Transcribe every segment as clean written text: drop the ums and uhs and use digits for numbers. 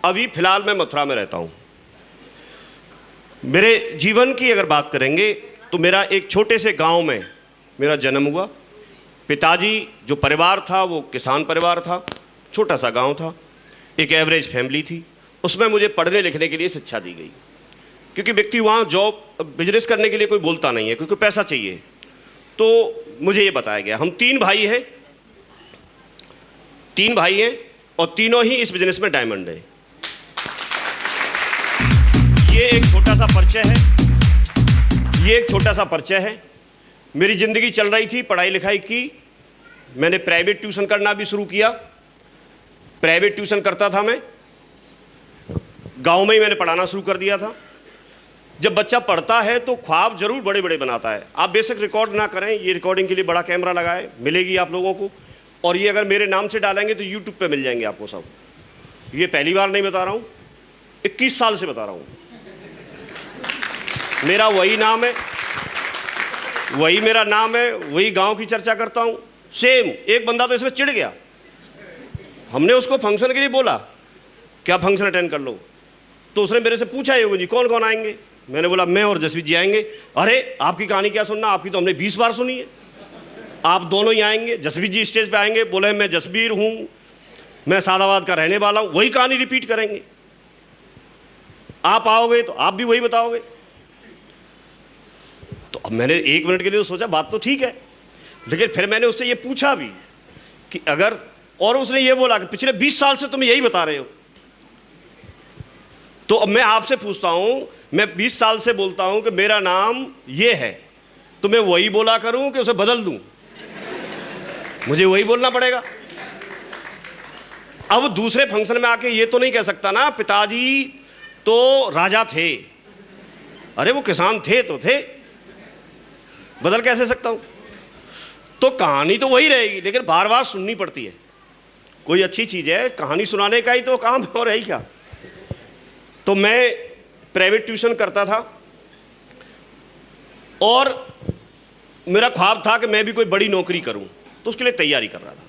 अभी फिलहाल मैं मथुरा में रहता हूँ। मेरे जीवन की अगर बात करेंगे तो मेरा एक छोटे से गांव में मेरा जन्म हुआ। पिताजी जो परिवार था वो किसान परिवार था, छोटा सा गांव था, एक एवरेज फैमिली थी। उसमें मुझे पढ़ने लिखने के लिए शिक्षा दी गई, क्योंकि व्यक्ति वहाँ जॉब बिजनेस करने के लिए कोई बोलता नहीं है, क्योंकि पैसा चाहिए। तो मुझे ये बताया गया, हम तीन भाई हैं और तीनों ही इस बिजनेस में डायमंड है। ये एक छोटा सा परिचय है। मेरी ज़िंदगी चल रही थी, पढ़ाई लिखाई की, मैंने प्राइवेट ट्यूशन करना भी शुरू किया। प्राइवेट ट्यूशन करता था मैं, गांव में ही मैंने पढ़ाना शुरू कर दिया था। जब बच्चा पढ़ता है तो ख्वाब जरूर बड़े बड़े बनाता है। आप बेशक रिकॉर्ड ना करें, ये रिकॉर्डिंग के लिए बड़ा कैमरा लगा है, मिलेगी आप लोगों को, और ये अगर मेरे नाम से डालेंगे तो यूट्यूब पे मिल जाएंगे आपको सब। ये पहली बार नहीं बता रहा हूँ, 21 साल से बता रहा हूँ। मेरा वही नाम है, वही मेरा नाम है, वही गांव की चर्चा करता हूँ, सेम। एक बंदा तो इसमें चिढ़ गया, हमने उसको फंक्शन के लिए बोला क्या फंक्शन अटेंड कर लो, तो उसने मेरे से पूछा योगी जी कौन कौन आएंगे। मैंने बोला मैं और जसवीर जी आएंगे। अरे आपकी कहानी क्या सुनना, आपकी तो हमने 20 बार सुनी है, आप दोनों ही आएंगे। जसवीर जी स्टेज पे आएंगे, बोले मैं जसवीर हूँ, मैं सादाबाद का रहने वाला हूँ, वही कहानी रिपीट करेंगे। आप आओगे तो आप भी वही बताओगे। तो अब मैंने 1 मिनट के लिए सोचा बात तो ठीक है, लेकिन फिर मैंने उससे ये पूछा भी कि अगर, और उसने ये बोला कि पिछले 20 साल से तुम यही बता रहे हो। तो अब मैं आपसे पूछता हूं, मैं 20 साल से बोलता हूं कि मेरा नाम ये है, तो मैं वही बोला करूं कि उसे बदल दूं? मुझे वही बोलना पड़ेगा। अब दूसरे फंक्शन में आके ये तो नहीं कह सकता ना पिताजी तो राजा थे। अरे वो किसान थे तो थे, बदल कैसे सकता हूं? तो कहानी तो वही रहेगी, लेकिन बार बार सुननी पड़ती है। कोई अच्छी चीज़ है, कहानी सुनाने का ही तो काम है, और है ही क्या। तो मैं प्राइवेट ट्यूशन करता था और मेरा ख्वाब था कि मैं भी कोई बड़ी नौकरी करूं, तो उसके लिए तैयारी कर रहा था।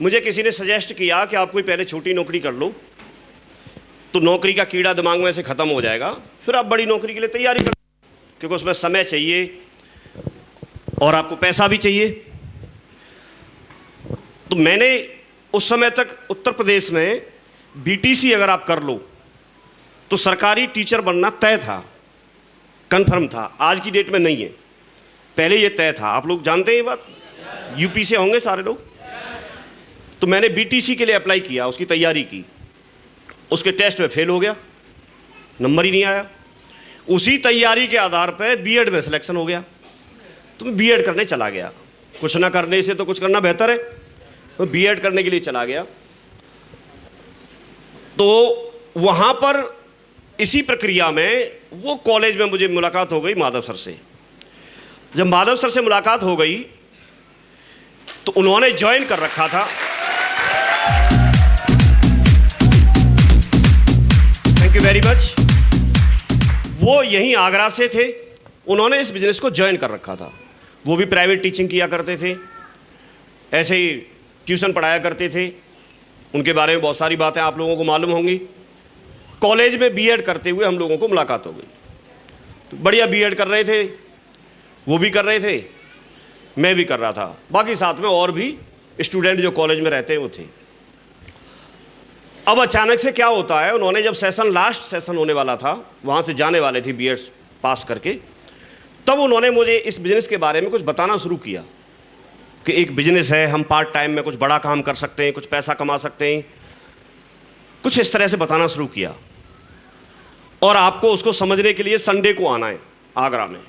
मुझे किसी ने सजेस्ट किया कि आप कोई पहले छोटी नौकरी कर लो, तो नौकरी का कीड़ा दिमाग में से ख़त्म हो जाएगा, फिर आप बड़ी नौकरी के लिए तैयारी कर, क्योंकि उसमें समय चाहिए और आपको पैसा भी चाहिए। तो मैंने उस समय तक उत्तर प्रदेश में बीटीसी अगर आप कर लो तो सरकारी टीचर बनना तय था, कन्फर्म था। आज की डेट में नहीं है, पहले ये तय था। आप लोग जानते हैं ये बात, यूपी से होंगे सारे लोग। तो मैंने बीटीसी के लिए अप्लाई किया, उसकी तैयारी की, उसके टेस्ट में फेल हो गया, नंबर ही नहीं आया। उसी तैयारी के आधार पर बीएड में सिलेक्शन हो गया, तो मैं बीएड करने चला गया। कुछ ना करने से तो कुछ करना बेहतर है, तो बीएड करने के लिए चला गया। तो वहाँ पर इसी प्रक्रिया में वो कॉलेज में मुझे मुलाकात हो गई माधव सर से। जब माधव सर से मुलाकात हो गई तो उन्होंने ज्वाइन कर रखा था, थैंक यू वेरी मच, वो यहीं आगरा से थे। उन्होंने इस बिजनेस को ज्वाइन कर रखा था। वो भी प्राइवेट टीचिंग किया करते थे, ऐसे ही ट्यूशन पढ़ाया करते थे। उनके बारे में बहुत सारी बातें आप लोगों को मालूम होंगी। कॉलेज में बीएड करते हुए हम लोगों को मुलाकात हो गई। तो बढ़िया बीएड कर रहे थे, वो भी कर रहे थे, मैं भी कर रहा था, बाकी साथ में और भी स्टूडेंट जो कॉलेज में रहते हैं वो थे। अब अचानक से क्या होता है, उन्होंने जब सेशन, लास्ट सेशन होने वाला था, वहाँ से जाने वाले थे बीएड पास करके, तब उन्होंने मुझे इस बिज़नेस के बारे में कुछ बताना शुरू किया कि एक बिजनेस है, हम पार्ट टाइम में कुछ बड़ा काम कर सकते हैं, कुछ पैसा कमा सकते हैं, कुछ इस तरह से बताना शुरू किया। और आपको उसको समझने के लिए संडे को आना है आगरा में।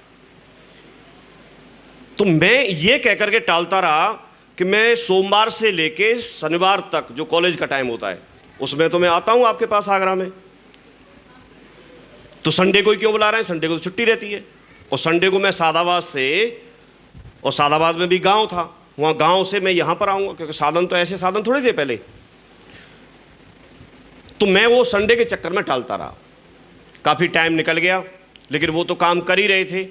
तो मैं ये कह करके टालता रहा कि मैं सोमवार से लेके शनिवार तक जो कॉलेज का टाइम होता है उसमें तो मैं आता हूँ आपके पास आगरा में, तो संडे को ही क्यों बुला रहे हैं, संडे को तो छुट्टी रहती है। और संडे को मैं सादाबाद से, और सादाबाद में भी गांव था, वहाँ गांव से मैं यहाँ पर आऊँगा, क्योंकि साधन तो ऐसे साधन थोड़े थे पहले। तो मैं वो संडे के चक्कर में टालता रहा, काफ़ी टाइम निकल गया, लेकिन वो तो काम कर ही रहे थे।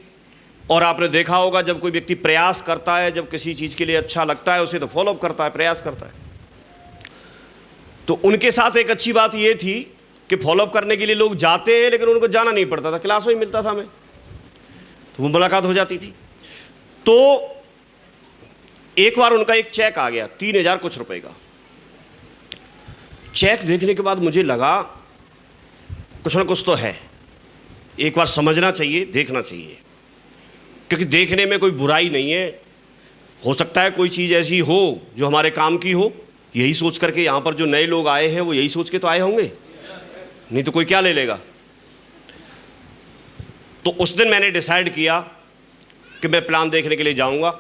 और आपने देखा होगा जब कोई व्यक्ति प्रयास करता है, जब किसी चीज़ के लिए अच्छा लगता है उसे तो फॉलोअप करता है, प्रयास करता है। तो उनके साथ एक अच्छी बात ये थी कि फॉलोअप करने के लिए लोग जाते हैं, लेकिन उनको जाना नहीं पड़ता था, क्लास में ही मिलता था हमें, तो वो मुलाकात हो जाती थी। तो एक बार उनका एक चेक आ गया 3000 कुछ रुपए का। चेक देखने के बाद मुझे लगा कुछ ना कुछ तो है, एक बार समझना चाहिए, देखना चाहिए, क्योंकि देखने में कोई बुराई नहीं है। हो सकता है कोई चीज़ ऐसी हो जो हमारे काम की हो, यही सोच करके यहाँ पर जो नए लोग आए हैं वो यही सोच के तो आए होंगे, नहीं तो कोई क्या ले लेगा। तो उस दिन मैंने डिसाइड किया कि मैं प्लान देखने के लिए जाऊंगा।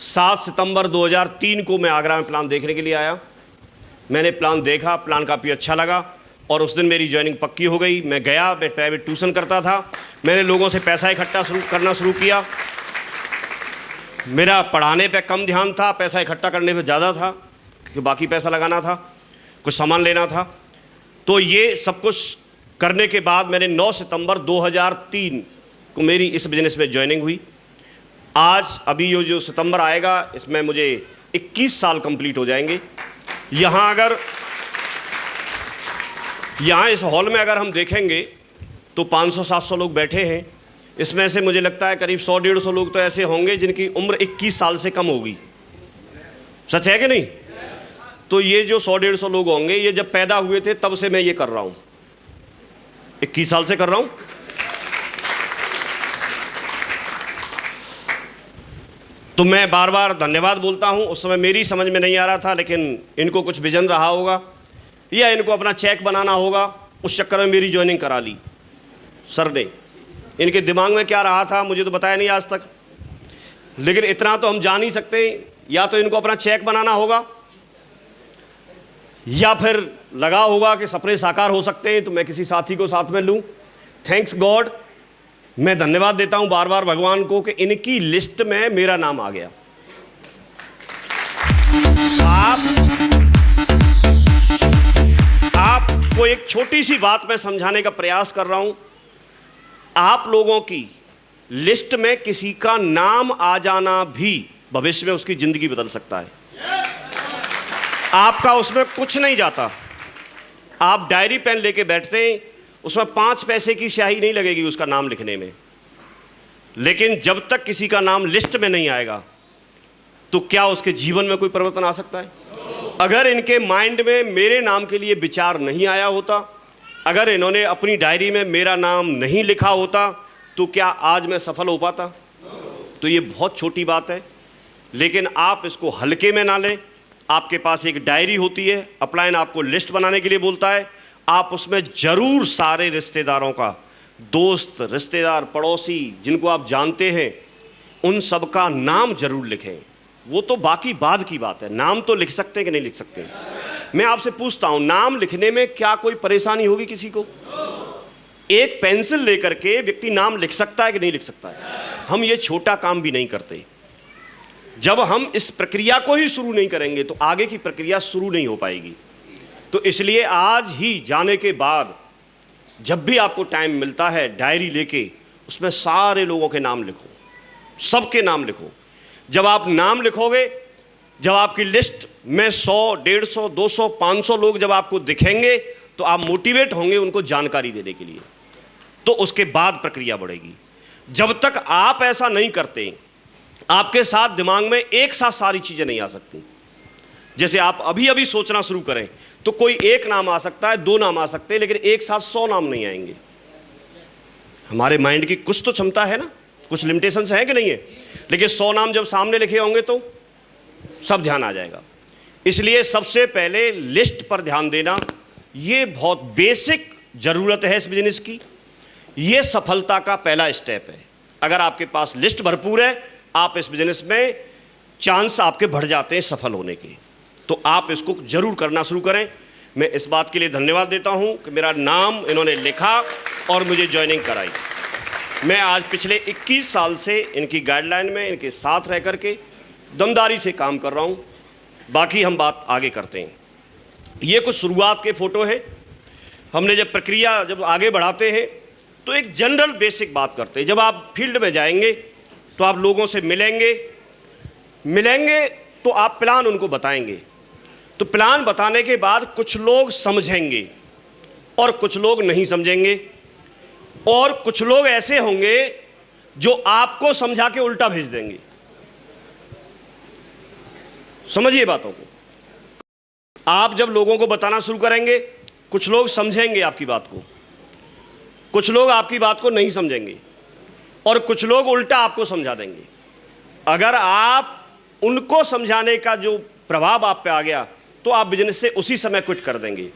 7 सितंबर 2003 को मैं आगरा में प्लान देखने के लिए आया। मैंने प्लान देखा, प्लान काफ़ी अच्छा लगा और उस दिन मेरी ज्वाइनिंग पक्की हो गई। मैं गया, मैं प्राइवेट ट्यूशन करता था, मैंने लोगों से पैसा इकट्ठा करना शुरू किया। मेरा पढ़ाने पे कम ध्यान था, पैसा इकट्ठा करने पे ज़्यादा था, क्योंकि बाकी पैसा लगाना था, कुछ सामान लेना था। तो ये सब कुछ करने के बाद मैंने 9 सितंबर 2003 को मेरी इस बिज़नेस में ज्वाइनिंग हुई। आज अभी ये जो सितंबर आएगा इसमें मुझे 21 साल कंप्लीट हो जाएंगे। यहाँ इस हॉल में अगर हम देखेंगे तो 500-700 लोग बैठे हैं। इसमें से मुझे लगता है करीब 100-150 लोग तो ऐसे होंगे जिनकी उम्र 21 साल से कम होगी। सच है कि नहीं? तो ये जो 100-150 लोग होंगे, ये जब पैदा हुए थे तब से मैं ये कर रहा हूँ, 21 साल से कर रहा हूँ। तो मैं बार बार धन्यवाद बोलता हूँ। उस समय मेरी समझ में नहीं आ रहा था, लेकिन इनको कुछ विजन रहा होगा या इनको अपना चेक बनाना होगा, उस चक्कर में मेरी ज्वाइनिंग करा ली सर ने। इनके दिमाग में क्या रहा था मुझे तो बताया नहीं आज तक, लेकिन इतना तो हम जान ही सकते हैं, या तो इनको अपना चेक बनाना होगा या फिर लगा होगा कि सपने साकार हो सकते हैं तो मैं किसी साथी को साथ में लूं। थैंक्स गॉड, मैं धन्यवाद देता हूं बार बार भगवान को कि इनकी लिस्ट में मेरा नाम आ गया। आपको एक छोटी सी बात मैं समझाने का प्रयास कर रहा हूं। आप लोगों की लिस्ट में किसी का नाम आ जाना भी भविष्य में उसकी जिंदगी बदल सकता है। आपका उसमें कुछ नहीं जाता। आप डायरी पेन लेके बैठते हैं, उसमें 5 पैसे की स्याही नहीं लगेगी उसका नाम लिखने में, लेकिन जब तक किसी का नाम लिस्ट में नहीं आएगा तो क्या उसके जीवन में कोई परिवर्तन आ सकता है? अगर इनके माइंड में मेरे नाम के लिए विचार नहीं आया होता, अगर इन्होंने अपनी डायरी में मेरा नाम नहीं लिखा होता, तो क्या आज मैं सफल हो पाता? तो ये बहुत छोटी बात है, लेकिन आप इसको हल्के में ना लें। आपके पास एक डायरी होती है, अपलाइन आपको लिस्ट बनाने के लिए बोलता है, आप उसमें जरूर सारे रिश्तेदारों का, दोस्त, रिश्तेदार, पड़ोसी जिनको आप जानते हैं, उन सब का नाम जरूर लिखें। वो तो बाकी बाद की बात है, नाम तो लिख सकते हैं कि नहीं लिख सकते। मैं आपसे पूछता हूं, नाम लिखने में क्या कोई परेशानी होगी किसी को? एक पेंसिल लेकर के व्यक्ति नाम लिख सकता है कि नहीं लिख सकता है? हम ये छोटा काम भी नहीं करते। जब हम इस प्रक्रिया को ही शुरू नहीं करेंगे तो आगे की प्रक्रिया शुरू नहीं हो पाएगी। तो इसलिए आज ही जाने के बाद जब भी आपको टाइम मिलता है, डायरी लेके उसमें सारे लोगों के नाम लिखो, सबके नाम लिखो। जब आप नाम लिखोगे, जब आपकी लिस्ट में 100, 150, 200, 500 लोग जब आपको दिखेंगे तो आप मोटिवेट होंगे उनको जानकारी देने के लिए। तो उसके बाद प्रक्रिया बढ़ेगी। जब तक आप ऐसा नहीं करते, आपके साथ दिमाग में एक साथ सारी चीजें नहीं आ सकती। जैसे आप अभी अभी सोचना शुरू करें तो कोई एक नाम आ सकता है, 2 नाम आ सकते हैं, लेकिन एक साथ 100 नाम नहीं आएंगे। हमारे माइंड की कुछ तो क्षमता है ना, कुछ लिमिटेशंस हैं कि नहीं है, लेकिन 100 नाम जब सामने लिखे होंगे तो सब ध्यान आ जाएगा। इसलिए सबसे पहले लिस्ट पर ध्यान देना, ये बहुत बेसिक जरूरत है इस बिजनेस की। ये सफलता का पहला स्टेप है। अगर आपके पास लिस्ट भरपूर है, आप इस बिजनेस में चांस आपके बढ़ जाते हैं सफल होने के। तो आप इसको जरूर करना शुरू करें। मैं इस बात के लिए धन्यवाद देता हूं कि मेरा नाम इन्होंने लिखा और मुझे ज्वाइनिंग कराई। मैं आज पिछले 21 साल से इनकी गाइडलाइन में, इनके साथ रह करके दमदारी से काम कर रहा हूं। बाकी हम बात आगे करते हैं। ये कुछ शुरुआत के फोटो हैं। हमने जब प्रक्रिया जब आगे बढ़ाते हैं तो एक जनरल बेसिक बात करते हैं। जब आप फील्ड में जाएंगे तो आप लोगों से मिलेंगे तो आप प्लान उनको बताएंगे। तो प्लान बताने के बाद कुछ लोग समझेंगे और कुछ लोग नहीं समझेंगे, और कुछ लोग ऐसे होंगे जो आपको समझा के उल्टा भेज देंगे। समझिए बातों को। आप जब लोगों को बताना शुरू करेंगे, कुछ लोग समझेंगे आपकी बात को, कुछ लोग आपकी बात को नहीं समझेंगे, और कुछ लोग उल्टा आपको समझा देंगे। अगर आप उनको समझाने का जो प्रभाव आप पे आ गया तो आप बिजनेस से उसी समय क्विट कर देंगे।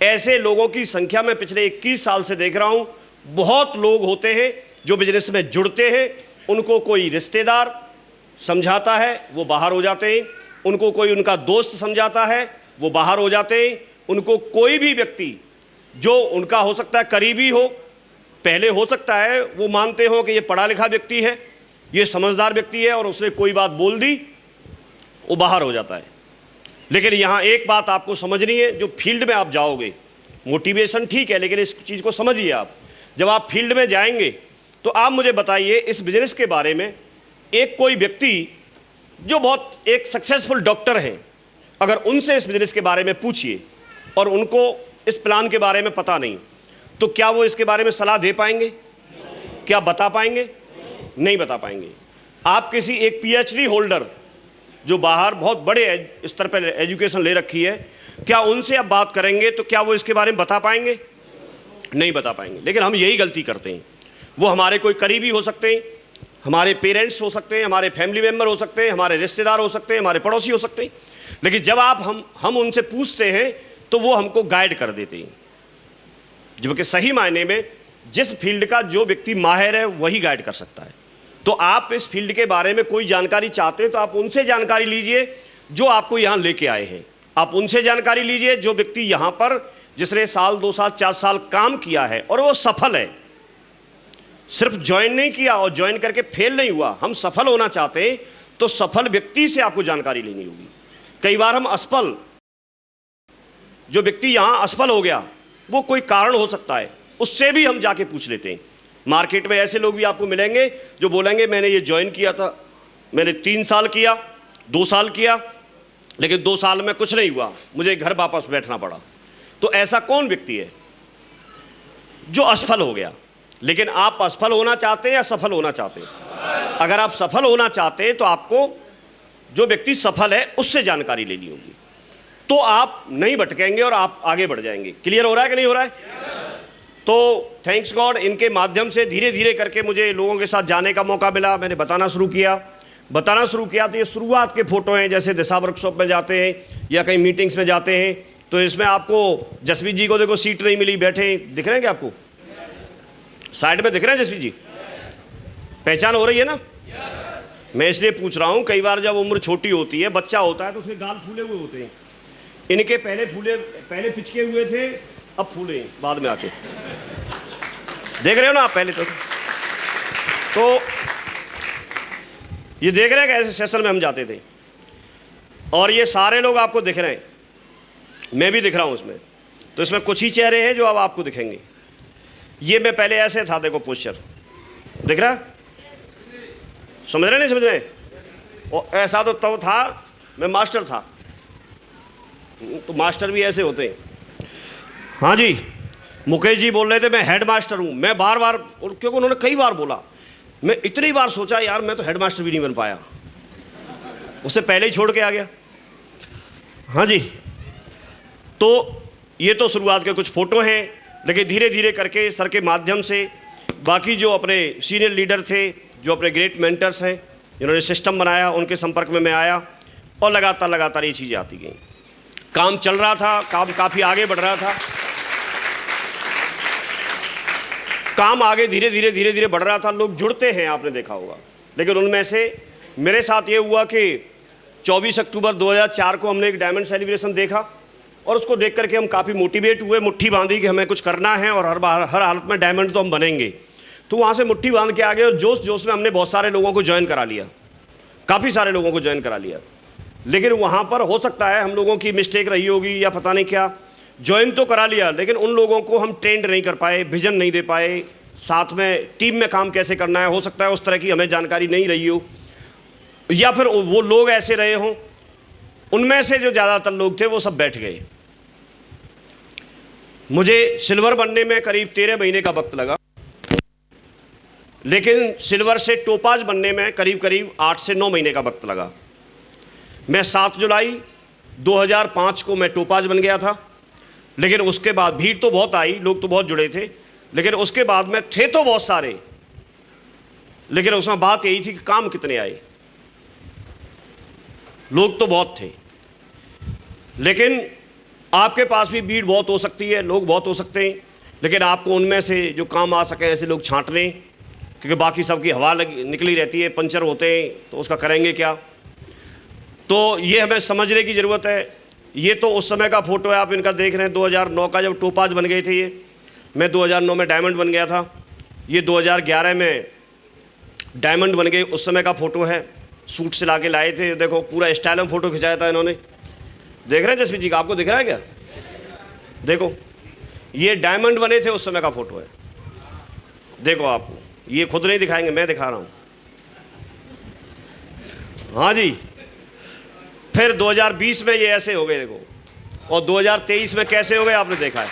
ऐसे लोगों की संख्या मैं पिछले 21 साल से देख रहा हूं। बहुत लोग होते हैं जो बिजनेस में जुड़ते हैं, उनको कोई रिश्तेदार समझाता है, वो बाहर हो जाते हैं। उनको कोई उनका दोस्त समझाता है, वो बाहर हो जाते हैं। उनको कोई भी व्यक्ति जो उनका हो सकता है करीबी हो, पहले हो सकता है वो मानते हो कि ये पढ़ा लिखा व्यक्ति है, ये समझदार व्यक्ति है, और उसने कोई बात बोल दी, वो बाहर हो जाता है। लेकिन यहाँ एक बात आपको समझनी है, जो फील्ड में आप जाओगे, मोटिवेशन ठीक है, लेकिन इस चीज़ को समझिए। आप जब आप फील्ड में जाएंगे तो आप मुझे बताइए इस बिजनेस के बारे में, एक कोई व्यक्ति जो बहुत एक सक्सेसफुल डॉक्टर हैं, अगर उनसे इस बिजनेस के बारे में पूछिए और उनको इस प्लान के बारे में पता नहीं, तो क्या वो इसके बारे में सलाह दे पाएंगे? क्या बता पाएंगे? नहीं बता पाएंगे। आप किसी एक पीएचडी होल्डर जो बाहर बहुत बड़े स्तर पर एजुकेशन ले रखी है, क्या उनसे आप बात करेंगे तो क्या वो इसके बारे में बता पाएंगे? नहीं बता पाएंगे। लेकिन हम यही गलती करते हैं। वो हमारे कोई करीबी हो सकते हैं, हमारे पेरेंट्स हो सकते हैं, हमारे फैमिली मेम्बर हो सकते हैं, हमारे रिश्तेदार हो सकते हैं, हमारे पड़ोसी हो सकते हैं, लेकिन जब हम उनसे पूछते हैं तो वो हमको गाइड कर देते हैं। जबकि सही मायने में जिस फील्ड का जो व्यक्ति माहिर है वही गाइड कर सकता है। तो आप इस फील्ड के बारे में कोई जानकारी चाहते हैं तो आप उनसे जानकारी लीजिए जो आपको यहाँ लेके आए हैं। आप उनसे जानकारी लीजिए जो व्यक्ति यहाँ पर जिसने साल 2 साल 4 साल काम किया है और वो सफल है। सिर्फ ज्वाइन नहीं किया और ज्वाइन करके फेल नहीं हुआ। हम सफल होना चाहते हैं तो सफल व्यक्ति से आपको जानकारी लेनी होगी। कई बार हम असफल, जो व्यक्ति यहाँ असफल हो गया वो कोई कारण हो सकता है, उससे भी हम जाके पूछ लेते हैं। मार्केट में ऐसे लोग भी आपको मिलेंगे जो बोलेंगे मैंने ये ज्वाइन किया था, मैंने 3 साल किया, 2 साल किया, लेकिन 2 साल में कुछ नहीं हुआ, मुझे घर वापस बैठना पड़ा। तो ऐसा कौन व्यक्ति है जो असफल हो गया? लेकिन आप असफल होना चाहते हैं या सफल होना चाहते हैं? अगर आप सफल होना चाहते हैं तो आपको जो व्यक्ति सफल है उससे जानकारी लेनी होगी, तो आप नहीं भटकेंगे और आप आगे बढ़ जाएंगे। क्लियर हो रहा है कि नहीं हो रहा है? तो थैंक्स गॉड, इनके माध्यम से धीरे धीरे करके मुझे लोगों के साथ जाने का मौका मिला। मैंने बताना शुरू किया तो ये शुरुआत के फ़ोटो हैं। जैसे दिशा वर्कशॉप में जाते हैं या कहीं मीटिंग्स में जाते हैं तो इसमें आपको जसवीर जी को देखो सीट नहीं मिली, बैठे दिख रहे हैं क्या आपको? साइड में दिख रहे हैं जसवीर जी? पहचान हो रही है ना? मैं इसलिए पूछ रहा हूँ, कई बार जब उम्र छोटी होती है, बच्चा होता है तो उसके गाल फूले हुए होते हैं। इनके पहले पिचके हुए थे, अब फूले बाद में आके। देख रहे हो ना आप? पहले तो ये देख रहे हैं कि ऐसे सेशन में हम जाते थे और ये सारे लोग आपको दिख रहे हैं, मैं भी दिख रहा हूँ उसमें। तो इसमें कुछ ही चेहरे हैं जो अब आपको दिखेंगे। ये मैं पहले ऐसे था, देखो पोस्चर दिख रहा है? समझ रहे नहीं समझ रहे? और ऐसा तो तब था, मैं मास्टर था, तो मास्टर भी ऐसे होते हैं। हाँ जी, मुकेश जी बोल रहे थे मैं हेड मास्टर हूँ। मैं बार बार, क्योंकि उन्होंने कई बार बोला, मैं इतनी बार सोचा यार मैं तो हेड मास्टर भी नहीं बन पाया, उससे पहले ही छोड़ के आ गया। हाँ जी, तो ये तो शुरुआत के कुछ फ़ोटो हैं, लेकिन धीरे धीरे करके सर के माध्यम से बाकी जो अपने सीनियर लीडर थे, जो अपने ग्रेट मेंटर्स हैं, जिन्होंने सिस्टम बनाया, उनके संपर्क में मैं आया और लगातार ये चीज़ें आती गई। काम चल रहा था, काम काफ़ी आगे बढ़ रहा था, काम आगे धीरे धीरे बढ़ रहा था। लोग जुड़ते हैं, आपने देखा होगा। लेकिन उनमें से मेरे साथ ये हुआ कि 24 अक्टूबर 2004 को हमने एक डायमंड सेलिब्रेशन देखा और उसको देख करके हम काफ़ी मोटिवेट हुए, मुट्ठी बांधी कि हमें कुछ करना है और हर हालत में डायमंड तो हम बनेंगे। तो वहाँ से मुट्ठी बांध के आगे और जोश में हमने बहुत सारे लोगों को ज्वाइन करा लिया, काफ़ी सारे लोगों को ज्वाइन करा लिया। लेकिन वहाँ पर हो सकता है हम लोगों की मिस्टेक रही होगी या पता नहीं क्या, ज्वाइन तो करा लिया लेकिन उन लोगों को हम ट्रेंड नहीं कर पाए, विजन नहीं दे पाए, साथ में टीम में काम कैसे करना है, हो सकता है उस तरह की हमें जानकारी नहीं रही हो, या फिर वो लोग ऐसे रहे हों उनमें से जो ज़्यादातर लोग थे वो सब बैठ गए। मुझे सिल्वर बनने में करीब 13 महीने का वक्त लगा, लेकिन सिल्वर से टोपाज बनने में करीब करीब 8 से 9 महीने का वक्त लगा। मैं 7 जुलाई 2005 को मैं टोपाज बन गया था, लेकिन उसके बाद भीड़ तो बहुत आई, लोग तो बहुत जुड़े थे, लेकिन उसके बाद में थे तो बहुत सारे, लेकिन उसमें बात यही थी कि काम कितने आए। लोग तो बहुत थे, लेकिन आपके पास भी भीड़ बहुत हो सकती है, लोग बहुत हो सकते हैं, लेकिन आपको उनमें से जो काम आ सके ऐसे लोग छांटने, क्योंकि बाकी सबकी हवा निकली रहती है, पंचर होते हैं तो उसका करेंगे क्या। तो ये हमें समझने की ज़रूरत है। ये तो उस समय का फ़ोटो है, आप इनका देख रहे हैं 2009 का, जब टोपाज बन गए थे ये। मैं 2009 में डायमंड बन गया था, ये 2011 में डायमंड बन गए, उस समय का फ़ोटो है। सूट से ला के लाए थे, देखो पूरा स्टाइल में फ़ोटो खिंचाया था इन्होंने। देख रहे हैं जसवीर जी का, आपको दिख रहा है क्या? देखो ये डायमंड बने थे उस समय का फ़ोटो है। देखो आपको ये खुद नहीं दिखाएंगे, मैं दिखा रहा हूँ। हाँ जी। फिर 2020 में ये ऐसे हो गए देखो, और 2023 में कैसे हो गए आपने देखा है।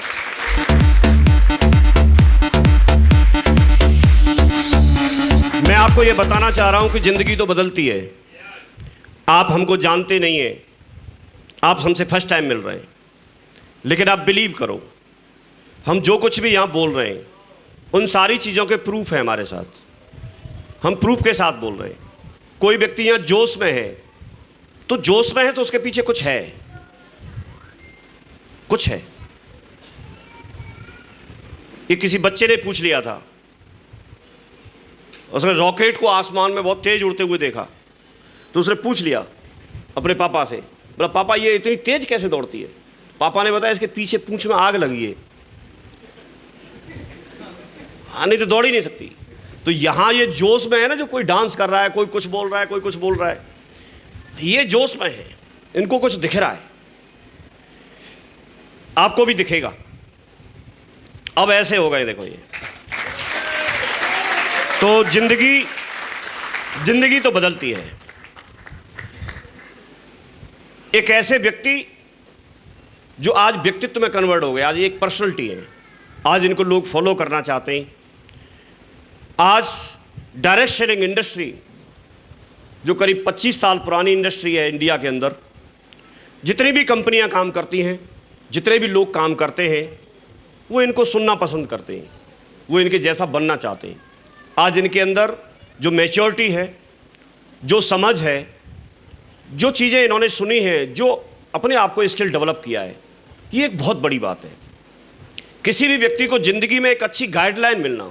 मैं आपको ये बताना चाह रहा हूं कि ज़िंदगी तो बदलती है। आप हमको जानते नहीं हैं, आप हमसे फर्स्ट टाइम मिल रहे हैं, लेकिन आप बिलीव करो, हम जो कुछ भी यहाँ बोल रहे हैं उन सारी चीज़ों के प्रूफ है हमारे साथ। हम प्रूफ के साथ बोल रहे हैं। कोई व्यक्ति यहाँ जोश में है, तो जोश में है तो उसके पीछे कुछ है, कुछ है। ये किसी बच्चे ने पूछ लिया था, उसने रॉकेट को आसमान में बहुत तेज उड़ते हुए देखा, तो उसने पूछ लिया अपने पापा से, बोला पापा ये इतनी तेज कैसे दौड़ती है? पापा ने बताया इसके पीछे पूंछ में आग लगी है, नहीं तो दौड़ ही नहीं सकती। तो यहां ये जोश में है ना, जो कोई डांस कर रहा है, कोई कुछ बोल रहा है, कोई कुछ बोल रहा है, ये जोश में है, इनको कुछ दिख रहा है, आपको भी दिखेगा। अब ऐसे हो गए देखो ये। तो जिंदगी तो बदलती है। एक ऐसे व्यक्ति जो आज व्यक्तित्व में कन्वर्ट हो गए, आज एक पर्सनैलिटी है, आज इनको लोग फॉलो करना चाहते हैं। आज डायरेक्ट सेलिंग इंडस्ट्री जो करीब 25 साल पुरानी इंडस्ट्री है इंडिया के अंदर, जितनी भी कंपनियां काम करती हैं, जितने भी लोग काम करते हैं, वो इनको सुनना पसंद करते हैं, वो इनके जैसा बनना चाहते हैं। आज इनके अंदर जो मैच्योरिटी है, जो समझ है, जो चीज़ें इन्होंने सुनी हैं, जो अपने आप को स्किल डेवलप किया है, ये एक बहुत बड़ी बात है। किसी भी व्यक्ति को ज़िंदगी में एक अच्छी गाइडलाइन मिलना,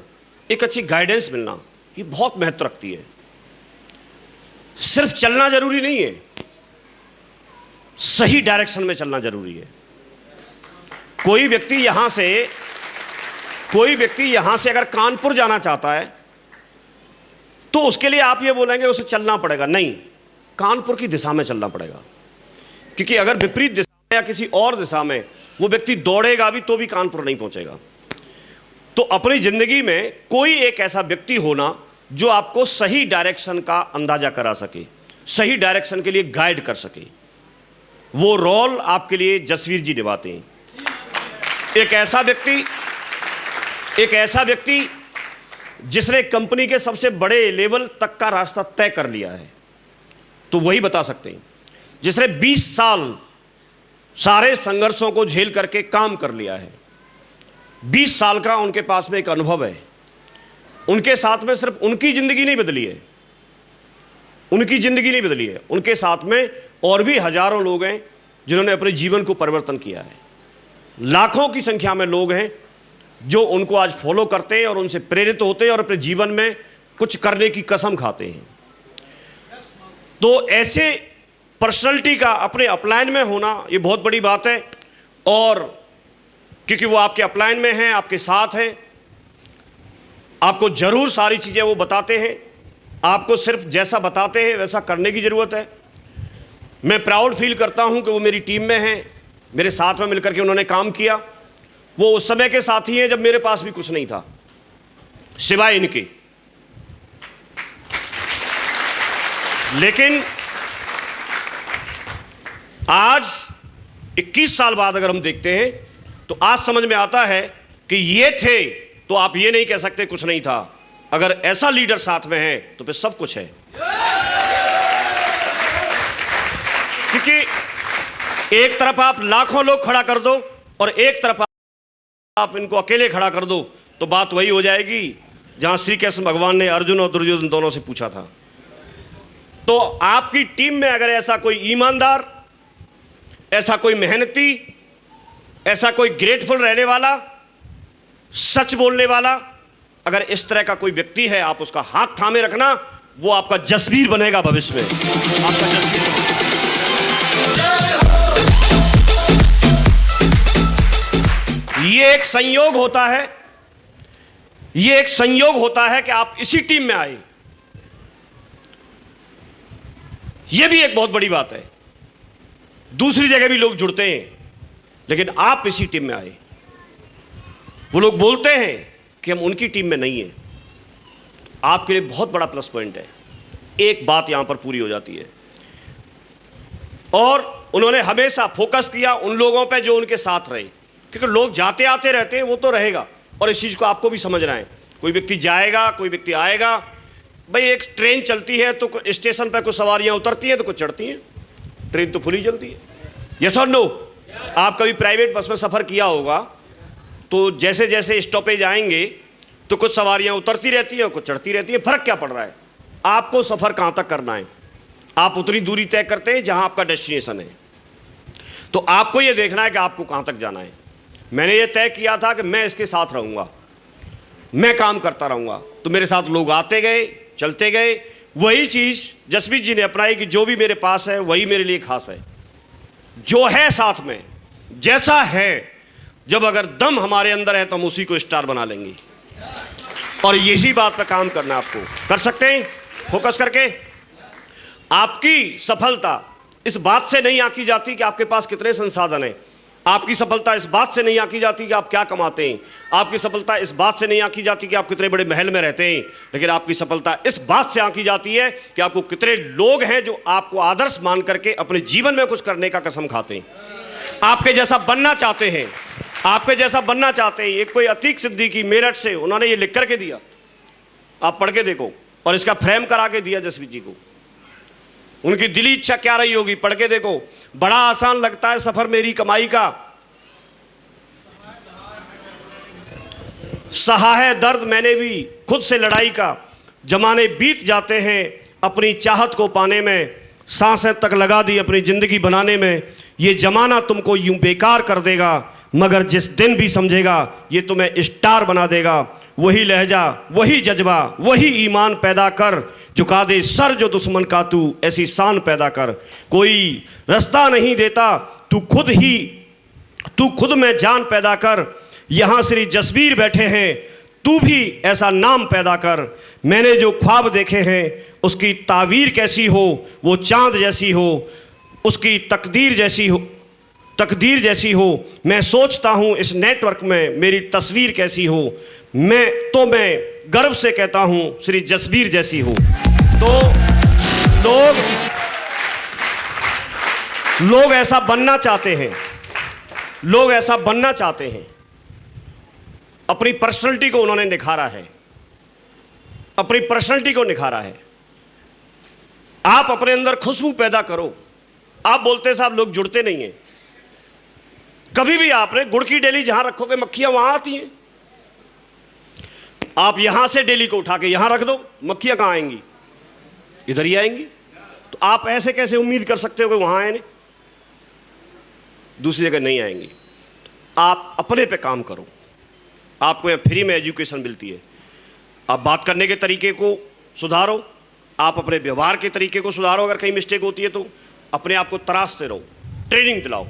एक अच्छी गाइडेंस मिलना, ये बहुत महत्व रखती है। सिर्फ चलना जरूरी नहीं है, सही डायरेक्शन में चलना जरूरी है। कोई व्यक्ति यहां से अगर कानपुर जाना चाहता है तो उसके लिए आप ये बोलेंगे उसे चलना पड़ेगा, नहीं, कानपुर की दिशा में चलना पड़ेगा। क्योंकि अगर विपरीत दिशा में या किसी और दिशा में वो व्यक्ति दौड़ेगा भी तो भी कानपुर नहीं पहुंचेगा। तो अपनी जिंदगी में कोई एक ऐसा व्यक्ति होना जो आपको सही डायरेक्शन का अंदाजा करा सके, सही डायरेक्शन के लिए गाइड कर सके, वो रोल आपके लिए जसवीर जी निभाते हैं। एक ऐसा व्यक्ति जिसने कंपनी के सबसे बड़े लेवल तक का रास्ता तय कर लिया है, तो वही बता सकते हैं। जिसने 20 साल सारे संघर्षों को झेल करके काम कर लिया है, 20 साल का उनके पास में एक अनुभव है। उनके साथ में सिर्फ उनकी जिंदगी नहीं बदली है, उनके साथ में और भी हजारों लोग हैं जिन्होंने अपने जीवन को परिवर्तन किया है। लाखों की संख्या में लोग हैं जो उनको आज फॉलो करते हैं और उनसे प्रेरित होते हैं और अपने जीवन में कुछ करने की कसम खाते हैं। तो ऐसे पर्सनैलिटी का अपने अपलाइन में होना ये बहुत बड़ी बात है। और क्योंकि वो आपके अपलाइन में हैं, आपके साथ हैं, आपको जरूर सारी चीज़ें वो बताते हैं, आपको सिर्फ जैसा बताते हैं वैसा करने की ज़रूरत है। मैं प्राउड फील करता हूं कि वो मेरी टीम में हैं, मेरे साथ में मिलकर के उन्होंने काम किया। वो उस समय के साथी हैं जब मेरे पास भी कुछ नहीं था सिवाय इनके। लेकिन आज 21 साल बाद अगर हम देखते हैं तो आज समझ में आता है कि ये थे, तो आप ये नहीं कह सकते कुछ नहीं था। अगर ऐसा लीडर साथ में है तो फिर सब कुछ है। क्योंकि एक तरफ आप लाखों लोग खड़ा कर दो और एक तरफ आप इनको अकेले खड़ा कर दो, तो बात वही हो जाएगी जहां श्री कृष्ण भगवान ने अर्जुन और दुर्योधन दोनों से पूछा था। तो आपकी टीम में अगर ऐसा कोई ईमानदार, ऐसा कोई मेहनती, ऐसा कोई ग्रेटफुल रहने वाला, सच बोलने वाला, अगर इस तरह का कोई व्यक्ति है, आप उसका हाथ थामे रखना, वो आपका जसवीर बनेगा भविष्य में, आपका जसवीर। ये एक संयोग होता है, ये एक संयोग होता है कि आप इसी टीम में आए। ये भी एक बहुत बड़ी बात है। दूसरी जगह भी लोग जुड़ते हैं, लेकिन आप इसी टीम में आए। वो लोग बोलते हैं कि हम उनकी टीम में नहीं हैं। आपके लिए बहुत बड़ा प्लस पॉइंट है। एक बात यहां पर पूरी हो जाती है, और उन्होंने हमेशा फोकस किया उन लोगों पे जो उनके साथ रहे, क्योंकि लोग जाते आते रहते हैं, वो तो रहेगा। और इस चीज़ को आपको भी समझना है। कोई व्यक्ति जाएगा, कोई व्यक्ति आएगा। भाई एक ट्रेन चलती है तो स्टेशन पर कुछ सवारियां उतरती हैं तो कुछ चढ़ती हैं। ट्रेन तो फुली चलती है। यस और नो? आप कभी प्राइवेट बस में सफ़र किया होगा, तो जैसे जैसे स्टॉपेज आएंगे तो कुछ सवारियां उतरती रहती हैं और कुछ चढ़ती रहती हैं। फ़र्क क्या पड़ रहा है? आपको सफ़र कहाँ तक करना है। आप उतनी दूरी तय करते हैं जहाँ आपका डेस्टिनेशन है। तो आपको ये देखना है कि आपको कहाँ तक जाना है। मैंने ये तय किया था कि मैं इसके साथ रहूँगा, मैं काम करता रहूँगा। तो मेरे साथ लोग आते गए, चलते गए। वही चीज़ जसवीर जी ने अपनाई कि जो भी मेरे पास है वही मेरे लिए खास है। जो है साथ में, जैसा है, जब अगर दम हमारे अंदर है तो हम उसी को स्टार बना लेंगे। और यही बात पर काम करना आपको कर सकते हैं फोकस करके। आपकी सफलता इस बात से नहीं आंकी जाती कि आपके पास कितने संसाधन हैं। आपकी सफलता इस बात से नहीं आंकी जाती कि आप क्या कमाते हैं। आपकी सफलता इस बात से नहीं आंकी जाती कि आप कितने बड़े महल में रहते हैं। लेकिन आपकी सफलता इस बात से आंकी जाती है कि आपको कितने लोग हैं जो आपको आदर्श मान करके अपने जीवन में कुछ करने का कसम खाते हैं, आपके जैसा बनना चाहते हैं, आपके जैसा बनना चाहते हैं। एक कोई अतीक सिद्दीकी मेरठ से, उन्होंने ये लिख करके दिया, आप पढ़ के देखो, और इसका फ्रेम करा के दिया जसवीर जी को। उनकी दिली इच्छा क्या रही होगी, पढ़ के देखो। बड़ा आसान लगता है सफर मेरी कमाई का, सहा है दर्द मैंने भी खुद से लड़ाई का। जमाने बीत जाते हैं अपनी चाहत को पाने में, सांसें तक लगा दी अपनी जिंदगी बनाने में। ये जमाना तुमको यूं बेकार कर देगा, मगर जिस दिन भी समझेगा ये तुम्हें स्टार बना देगा। वही लहजा, वही जज्बा, वही ईमान पैदा कर, झुका दे सर जो दुश्मन का तू, ऐसी शान पैदा कर। कोई रास्ता नहीं देता, तू खुद में जान पैदा कर। यहाँ श्री जसवीर बैठे हैं, तू भी ऐसा नाम पैदा कर। मैंने जो ख्वाब देखे हैं उसकी तावीर कैसी हो, वो चांद जैसी हो, उसकी तकदीर जैसी हो। मैं सोचता हूँ इस नेटवर्क में मेरी तस्वीर कैसी हो। मैं गर्व से कहता हूँ श्री जसवीर जैसी हो। तो लोग ऐसा बनना चाहते हैं, लोग ऐसा बनना चाहते हैं। अपनी पर्सनैलिटी को उन्होंने निखारा है, अपनी पर्सनैलिटी को निखारा है। आप अपने अंदर खुशबू पैदा करो। आप बोलते साहब लोग जुड़ते नहीं हैं। कभी भी आपने गुड़ की डेली जहां रखोगे मक्खियां वहां आती हैं। आप यहां से डेली को उठा के यहां रख दो, मक्खियां कहां आएंगी? इधर ही आएंगी। तो आप ऐसे कैसे उम्मीद कर सकते हो कि वहां आए नहीं, दूसरी जगह नहीं आएंगी? आप अपने पे काम करो। आपको यहाँ फ्री में एजुकेशन मिलती है। आप बात करने के तरीके को सुधारो, आप अपने व्यवहार के तरीके को सुधारो। अगर कहीं मिस्टेक होती है तो अपने आप को तराशते रहो, ट्रेनिंग दिलाओ।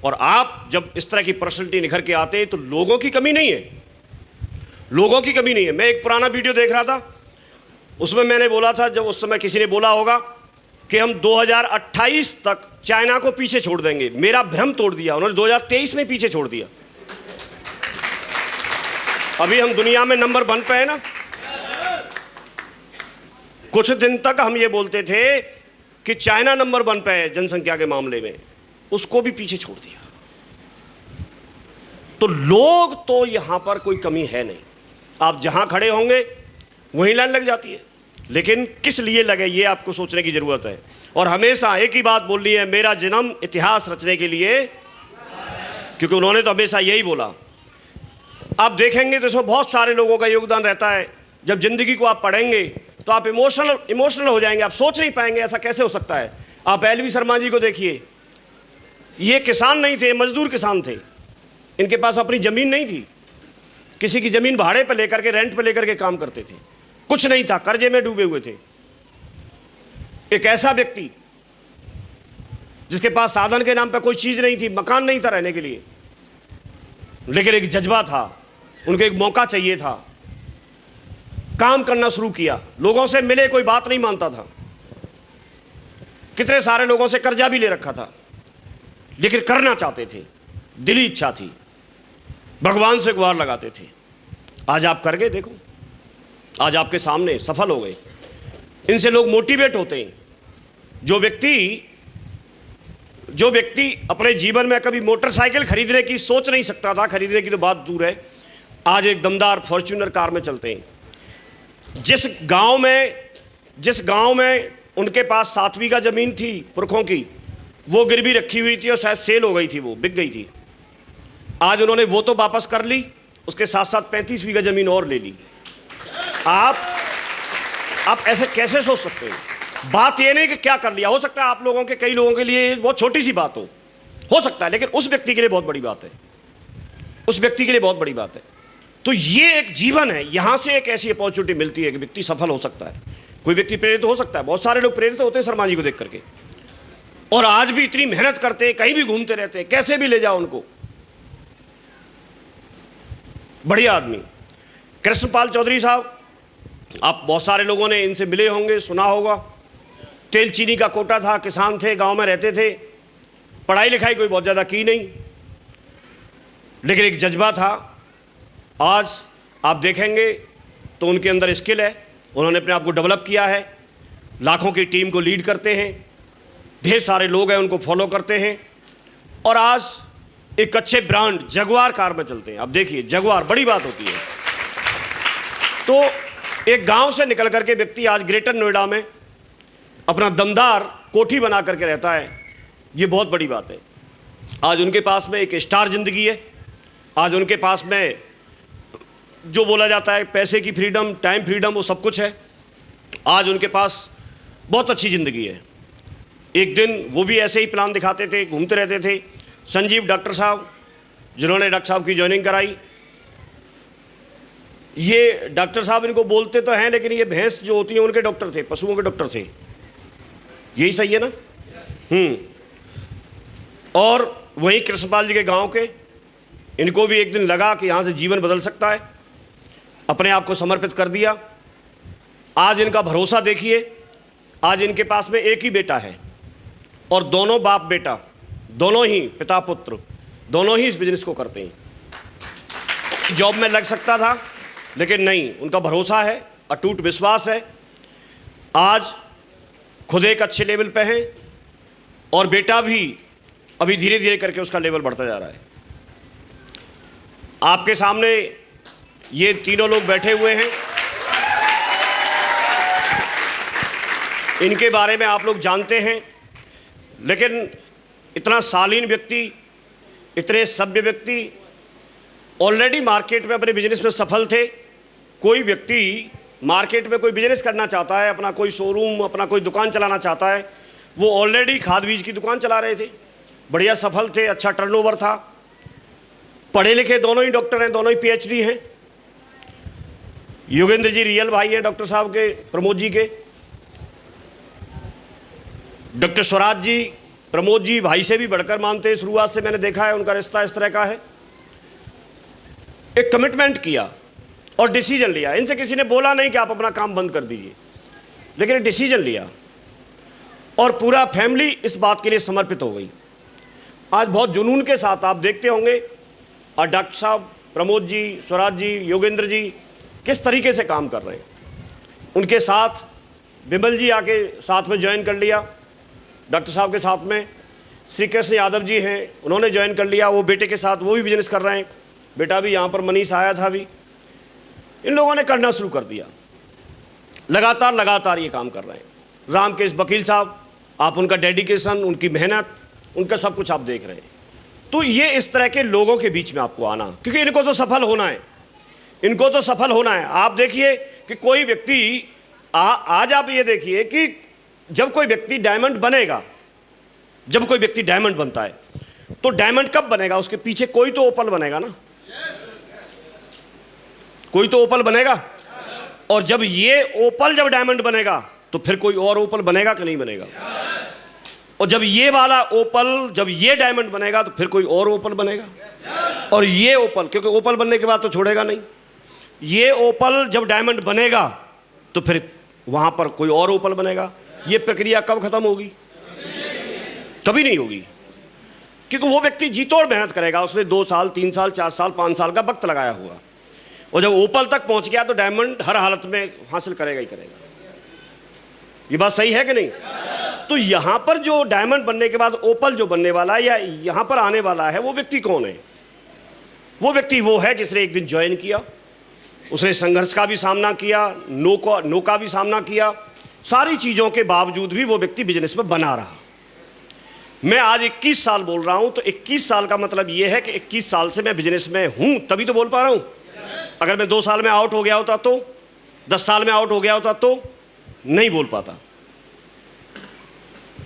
और आप जब इस तरह की पर्सनैलिटी निखर के आते हैं तो लोगों की कमी नहीं है, लोगों की कमी नहीं है। मैं एक पुराना वीडियो देख रहा था, उसमें मैंने बोला था, जब उस समय किसी ने बोला होगा कि हम 2028 तक चाइना को पीछे छोड़ देंगे। मेरा भ्रम तोड़ दिया उन्होंने, 2023 में पीछे छोड़ दिया। अभी हम दुनिया में नंबर 1 पे है ना। कुछ दिन तक हम ये बोलते थे कि चाइना नंबर 1 पे है जनसंख्या के मामले में। उसको भी पीछे छोड़ दिया। तो लोग तो यहां पर कोई कमी है नहीं, आप जहां खड़े होंगे वहीं लाइन लग जाती है। लेकिन किस लिए लगे ये आपको सोचने की जरूरत है। और हमेशा एक ही बात बोलनी है, मेरा जन्म इतिहास रचने के लिए, क्योंकि उन्होंने तो हमेशा यही बोला। आप देखेंगे तो इसमें बहुत सारे लोगों का योगदान रहता है। जब जिंदगी को आप पढ़ेंगे तो आप इमोशनल हो जाएंगे, आप सोच नहीं पाएंगे ऐसा कैसे हो सकता है। आप एलवी शर्मा जी को देखिए, ये किसान नहीं थे, मजदूर किसान थे, इनके पास अपनी ज़मीन नहीं थी, किसी की ज़मीन भाड़े पर लेकर के, रेंट पर लेकर के काम करते थे, कुछ नहीं था, कर्जे में डूबे हुए थे। एक ऐसा व्यक्ति जिसके पास साधन के नाम पर कोई चीज़ नहीं थी, मकान नहीं था रहने के लिए, लेकिन एक जज्बा था, उनको एक मौका चाहिए था, काम करना शुरू किया, लोगों से मिले, कोई बात नहीं मानता था, कितने सारे लोगों से कर्जा भी ले रखा था, लेकिन करना चाहते थे, दिली इच्छा थी, भगवान से गुहार लगाते थे। आज आप कर गए, देखो आज आपके सामने सफल हो गए। इनसे लोग मोटिवेट होते हैं। जो व्यक्ति अपने जीवन में कभी मोटरसाइकिल खरीदने की सोच नहीं सकता था, खरीदने की तो बात दूर है, आज एक दमदार फॉर्च्यूनर कार में चलते हैं। जिस गांव में उनके पास 7 बीघा जमीन थी पुरखों की, वो गिरवी रखी हुई थी और शायद सेल हो गई थी, वो बिक गई थी, आज उन्होंने वो तो वापस कर ली, उसके साथ साथ 35 बीघा जमीन और ले ली। आप ऐसे कैसे सोच सकते हैं? बात ये नहीं कि क्या कर लिया, हो सकता है आप लोगों के, कई लोगों के लिए बहुत छोटी सी बात हो सकता है, लेकिन उस व्यक्ति के लिए बहुत बड़ी बात है, उस व्यक्ति के लिए बहुत बड़ी बात है। तो ये एक जीवन है, यहां से एक ऐसी अपॉर्चुनिटी मिलती है कि व्यक्ति सफल हो सकता है, कोई व्यक्ति प्रेरित हो सकता है। बहुत सारे लोग प्रेरित होते हैं शर्मा जी को देख करके, और आज भी इतनी मेहनत करते हैं, कहीं भी घूमते रहते हैं, कैसे भी ले जाओ उनको, बढ़िया आदमी। कृष्णपाल चौधरी साहब, आप बहुत सारे लोगों ने इनसे मिले होंगे, सुना होगा। तेल चीनी का कोटा था, किसान थे, गांव में रहते थे, पढ़ाई लिखाई कोई बहुत ज़्यादा की नहीं, लेकिन एक जज्बा था। आज आप देखेंगे तो उनके अंदर स्किल है, उन्होंने अपने आप को डेवलप किया है, लाखों की टीम को लीड करते हैं, ढेर सारे लोग हैं उनको फॉलो करते हैं, और आज एक अच्छे ब्रांड जगुआर कार में चलते हैं। आप देखिए, जगुआर बड़ी बात होती है। तो एक गांव से निकल करके व्यक्ति आज ग्रेटर नोएडा में अपना दमदार कोठी बना करके रहता है, ये बहुत बड़ी बात है। आज उनके पास में एक स्टार जिंदगी है, आज उनके पास में जो बोला जाता है पैसे की फ्रीडम, टाइम फ्रीडम, वो सब कुछ है। आज उनके पास बहुत अच्छी ज़िंदगी है। एक दिन वो भी ऐसे ही प्लान दिखाते थे, घूमते रहते थे। संजीव डॉक्टर साहब, जिन्होंने डॉक्टर साहब की ज्वाइनिंग कराई, ये डॉक्टर साहब इनको बोलते तो हैं, लेकिन ये भैंस जो होती है उनके डॉक्टर थे, पशुओं के डॉक्टर थे, यही सही है ना? और वहीं कृष्णपाल जी के गांव के, इनको भी एक दिन लगा कि यहाँ से जीवन बदल सकता है, अपने आप को समर्पित कर दिया। आज इनका भरोसा देखिए, आज इनके पास में एक ही बेटा है, और दोनों बाप बेटा, दोनों ही पिता पुत्र, दोनों ही इस बिजनेस को करते हैं। जॉब में लग सकता था, लेकिन नहीं, उनका भरोसा है, अटूट विश्वास है। आज खुद एक अच्छे लेवल पे हैं, और बेटा भी अभी धीरे धीरे करके उसका लेवल बढ़ता जा रहा है। आपके सामने ये तीनों लोग बैठे हुए हैं, इनके बारे में आप लोग जानते हैं, लेकिन इतना शालीन व्यक्ति, इतने सभ्य व्यक्ति, ऑलरेडी मार्केट में अपने बिजनेस में सफल थे। कोई व्यक्ति मार्केट में कोई बिजनेस करना चाहता है, अपना कोई शोरूम, अपना कोई दुकान चलाना चाहता है, वो ऑलरेडी खाद बीज की दुकान चला रहे थे, बढ़िया सफल थे, अच्छा टर्नओवर था, पढ़े लिखे, दोनों ही डॉक्टर हैं, दोनों ही पीएचडी हैं। योगेंद्र जी रियल भाई हैं डॉक्टर साहब के, प्रमोद जी के। डॉक्टर स्वराज जी प्रमोद जी भाई से भी बढ़कर मानते हैं, शुरुआत से मैंने देखा है उनका रिश्ता इस तरह का है। एक कमिटमेंट किया और डिसीजन लिया। इनसे किसी ने बोला नहीं कि आप अपना काम बंद कर दीजिए, लेकिन डिसीजन लिया, और पूरा फैमिली इस बात के लिए समर्पित हो गई। आज बहुत जुनून के साथ आप देखते होंगे, और डॉक्टर साहब, प्रमोद जी, स्वराज जी, योगेंद्र जी किस तरीके से काम कर रहे हैं। उनके साथ विमल जी आके साथ में ज्वाइन कर लिया डॉक्टर साहब के साथ में। श्री कृष्ण यादव जी हैं, उन्होंने ज्वाइन कर लिया, वो बेटे के साथ वो भी बिजनेस कर रहे हैं। बेटा भी यहाँ पर मनीष आया था अभी। इन लोगों ने करना शुरू कर दिया, लगातार ये काम कर रहे हैं। रामकेश वकील साहब, आप उनका डेडिकेशन, उनकी मेहनत, उनका सब कुछ आप देख रहे हैं। तो ये इस तरह के लोगों के बीच में आपको आना, क्योंकि इनको तो सफल होना है, इनको तो सफल होना है। आप देखिए कि कोई व्यक्ति आज आप ये देखिए कि जब कोई व्यक्ति डायमंड बनेगा, जब कोई व्यक्ति डायमंड बनता है तो डायमंड कब बनेगा? उसके पीछे कोई तो ओपल बनेगा ना, कोई तो ओपल बनेगा। और जब ये ओपल जब डायमंड बनेगा तो फिर कोई और ओपल बनेगा कि नहीं बनेगा? और जब ये वाला ओपल, जब ये डायमंड बनेगा तो फिर कोई और ओपल बनेगा। और ये ओपल, क्योंकि ओपल बनने के बाद तो छोड़ेगा नहीं, ये ओपल जब डायमंड बनेगा तो फिर वहां पर कोई और ओपल बनेगा। ये प्रक्रिया कब खत्म होगी? कभी नहीं होगी, क्योंकि वो व्यक्ति जी तोड़ मेहनत करेगा। उसने 2 साल, 3 साल, 4 साल, 5 साल का वक्त लगाया होगा, और जब ओपल तक पहुंच गया तो डायमंड हर हालत में हासिल करेगा ही करेगा। ये बात सही है कि नहीं? तो यहां पर जो डायमंड बनने के बाद ओपल जो बनने वाला है या यहां पर आने वाला है, वो व्यक्ति कौन है? वो व्यक्ति वो है जिसने एक दिन ज्वाइन किया, उसने संघर्ष का भी सामना किया, नो का भी सामना किया, सारी चीजों के बावजूद भी वो व्यक्ति बिजनेस में बना रहा। मैं आज 21 साल बोल रहा हूं, तो 21 साल का मतलब ये है कि 21 साल से मैं बिजनेस में हूं, तभी तो बोल पा रहा हूं। अगर मैं 2 साल में आउट हो गया होता तो, 10 साल में आउट हो गया होता तो नहीं बोल पाता।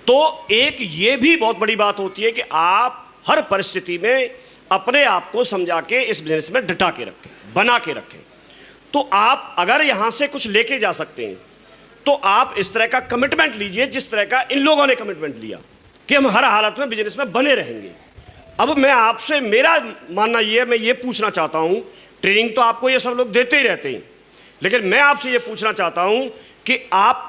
तो एक ये भी बहुत बड़ी बात होती है कि आप हर परिस्थिति में अपने आप को समझा के इस बिजनेस में डटा के रखें, बना के रखें। तो आप अगर यहां से कुछ लेके जा सकते हैं तो आप इस तरह का कमिटमेंट लीजिए जिस तरह का इन लोगों ने कमिटमेंट लिया कि हम हर हालत में बिजनेस में बने रहेंगे। अब मैं आपसे, मेरा मानना ये है, मैं ये पूछना चाहता हूं, ट्रेनिंग तो आपको ये सब लोग देते ही रहते हैं, लेकिन मैं आपसे ये पूछना चाहता हूं कि आप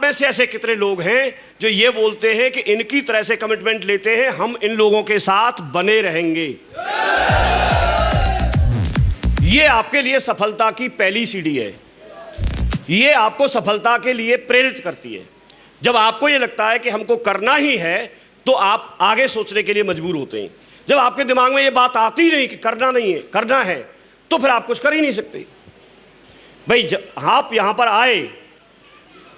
में से ऐसे कितने लोग हैं जो ये बोलते हैं कि इनकी तरह से कमिटमेंट लेते हैं, हम इन लोगों के साथ बने रहेंगे। ये आपके लिए सफलता की पहली सीढ़ी है, ये आपको सफलता के लिए प्रेरित करती है। जब आपको ये लगता है कि हमको करना ही है तो आप आगे सोचने के लिए मजबूर होते हैं। जब आपके दिमाग में ये बात आती नहीं कि करना नहीं है, करना है, तो फिर आप कुछ कर ही नहीं सकते। भाई जब आप यहां पर आए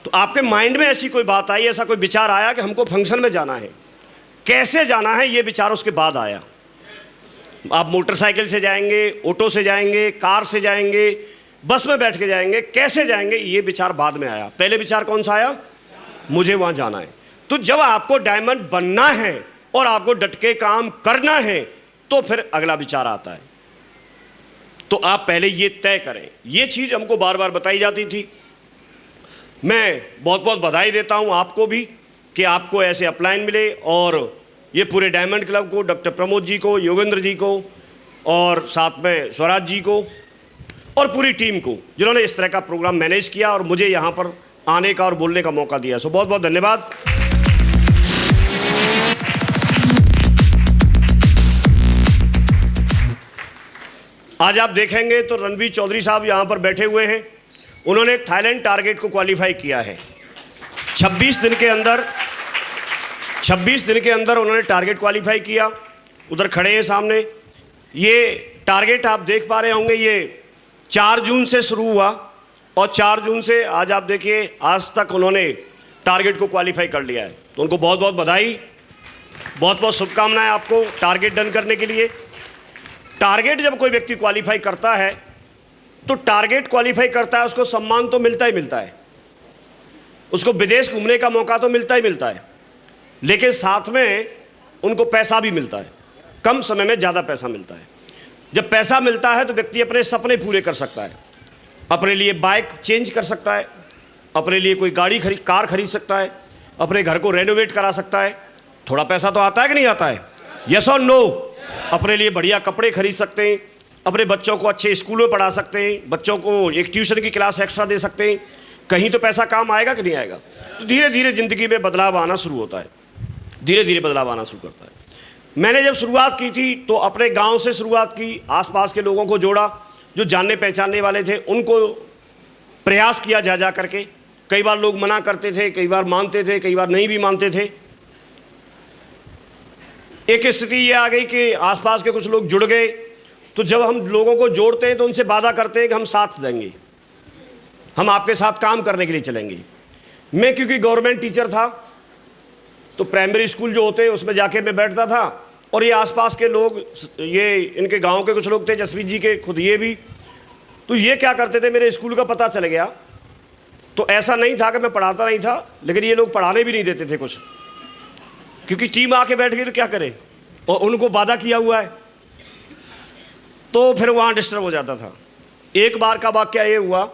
तो आपके माइंड में ऐसी कोई बात आई, ऐसा कोई विचार आया कि हमको फंक्शन में जाना है। कैसे जाना है ये विचार उसके बाद आया। आप मोटरसाइकिल से जाएंगे, ऑटो से जाएंगे, कार से जाएंगे, बस में बैठ के जाएंगे, कैसे जाएंगे ये विचार बाद में आया। पहले विचार कौन सा आया? मुझे वहां जाना है। तो जब आपको डायमंड बनना है और आपको डट के काम करना है तो फिर अगला विचार आता है। तो आप पहले ये तय करें। ये चीज हमको बार बार बताई जाती थी। मैं बहुत बहुत बधाई देता हूं आपको भी कि आपको ऐसे अपलाइन मिले, और ये पूरे डायमंड क्लब को, डॉक्टर प्रमोद जी को, योगेंद्र जी को, और साथ में स्वराज जी को और पूरी टीम को, जिन्होंने इस तरह का प्रोग्राम मैनेज किया और मुझे यहाँ पर आने का और बोलने का मौका दिया। सो बहुत बहुत धन्यवाद। आज आप देखेंगे तो रणवीर चौधरी साहब यहाँ पर बैठे हुए हैं। उन्होंने थाईलैंड टारगेट को क्वालिफाई किया है। 26 दिन के अंदर उन्होंने टारगेट क्वालिफाई किया। उधर खड़े हैं सामने। ये टारगेट आप देख पा रहे होंगे, ये 4 जून से शुरू हुआ और 4 जून से आज आप देखिए आज तक उन्होंने टारगेट को क्वालिफाई कर लिया है। तो उनको बहुत बहुत बधाई, बहुत बहुत शुभकामनाएं आपको टारगेट डन करने के लिए। टारगेट जब कोई व्यक्ति क्वालिफाई करता है तो टारगेट क्वालिफाई करता है, उसको सम्मान तो मिलता ही मिलता है, उसको विदेश घूमने का मौका तो मिलता ही मिलता है, लेकिन साथ में उनको पैसा भी मिलता है। कम समय में ज़्यादा पैसा मिलता है। जब पैसा मिलता है तो व्यक्ति अपने सपने पूरे कर सकता है, अपने लिए बाइक चेंज कर सकता है, अपने लिए कोई कार खरीद सकता है, अपने घर को रेनोवेट करा सकता है। थोड़ा पैसा तो आता है कि नहीं आता है? यस और नो? अपने लिए बढ़िया कपड़े खरीद सकते हैं, अपने बच्चों को अच्छे स्कूलों में पढ़ा सकते हैं, बच्चों को एक ट्यूशन की क्लास एक्स्ट्रा दे सकते हैं। कहीं तो पैसा काम आएगा कि नहीं आएगा? तो धीरे धीरे ज़िंदगी में बदलाव आना शुरू होता है, धीरे धीरे बदलाव आना शुरू करता है। मैंने जब शुरुआत की थी तो अपने गांव से शुरुआत की, आसपास के लोगों को जोड़ा, जो जानने पहचानने वाले थे उनको प्रयास किया जा करके। कई बार लोग मना करते थे, कई बार मानते थे, कई बार नहीं भी मानते थे। एक स्थिति ये आ गई कि आसपास के कुछ लोग जुड़ गए, तो जब हम लोगों को जोड़ते हैं तो उनसे वादा करते हैं कि हम साथ देंगे, हम आपके साथ काम करने के लिए चलेंगे। मैं क्योंकि गवर्नमेंट टीचर था तो प्राइमरी स्कूल जो होते हैं उसमें जाके मैं बैठता था, और ये आसपास के लोग, ये इनके गांव के कुछ लोग थे, जसवीर जी के खुद ये भी, तो ये क्या करते थे, मेरे स्कूल का पता चल गया तो ऐसा नहीं था कि मैं पढ़ाता नहीं था, लेकिन ये लोग पढ़ाने भी नहीं देते थे कुछ, क्योंकि टीम आके बैठ गई तो क्या करे, और उनको वादा किया हुआ है, तो फिर वहाँ डिस्टर्ब हो जाता था। एक बार का वाकया ये हुआ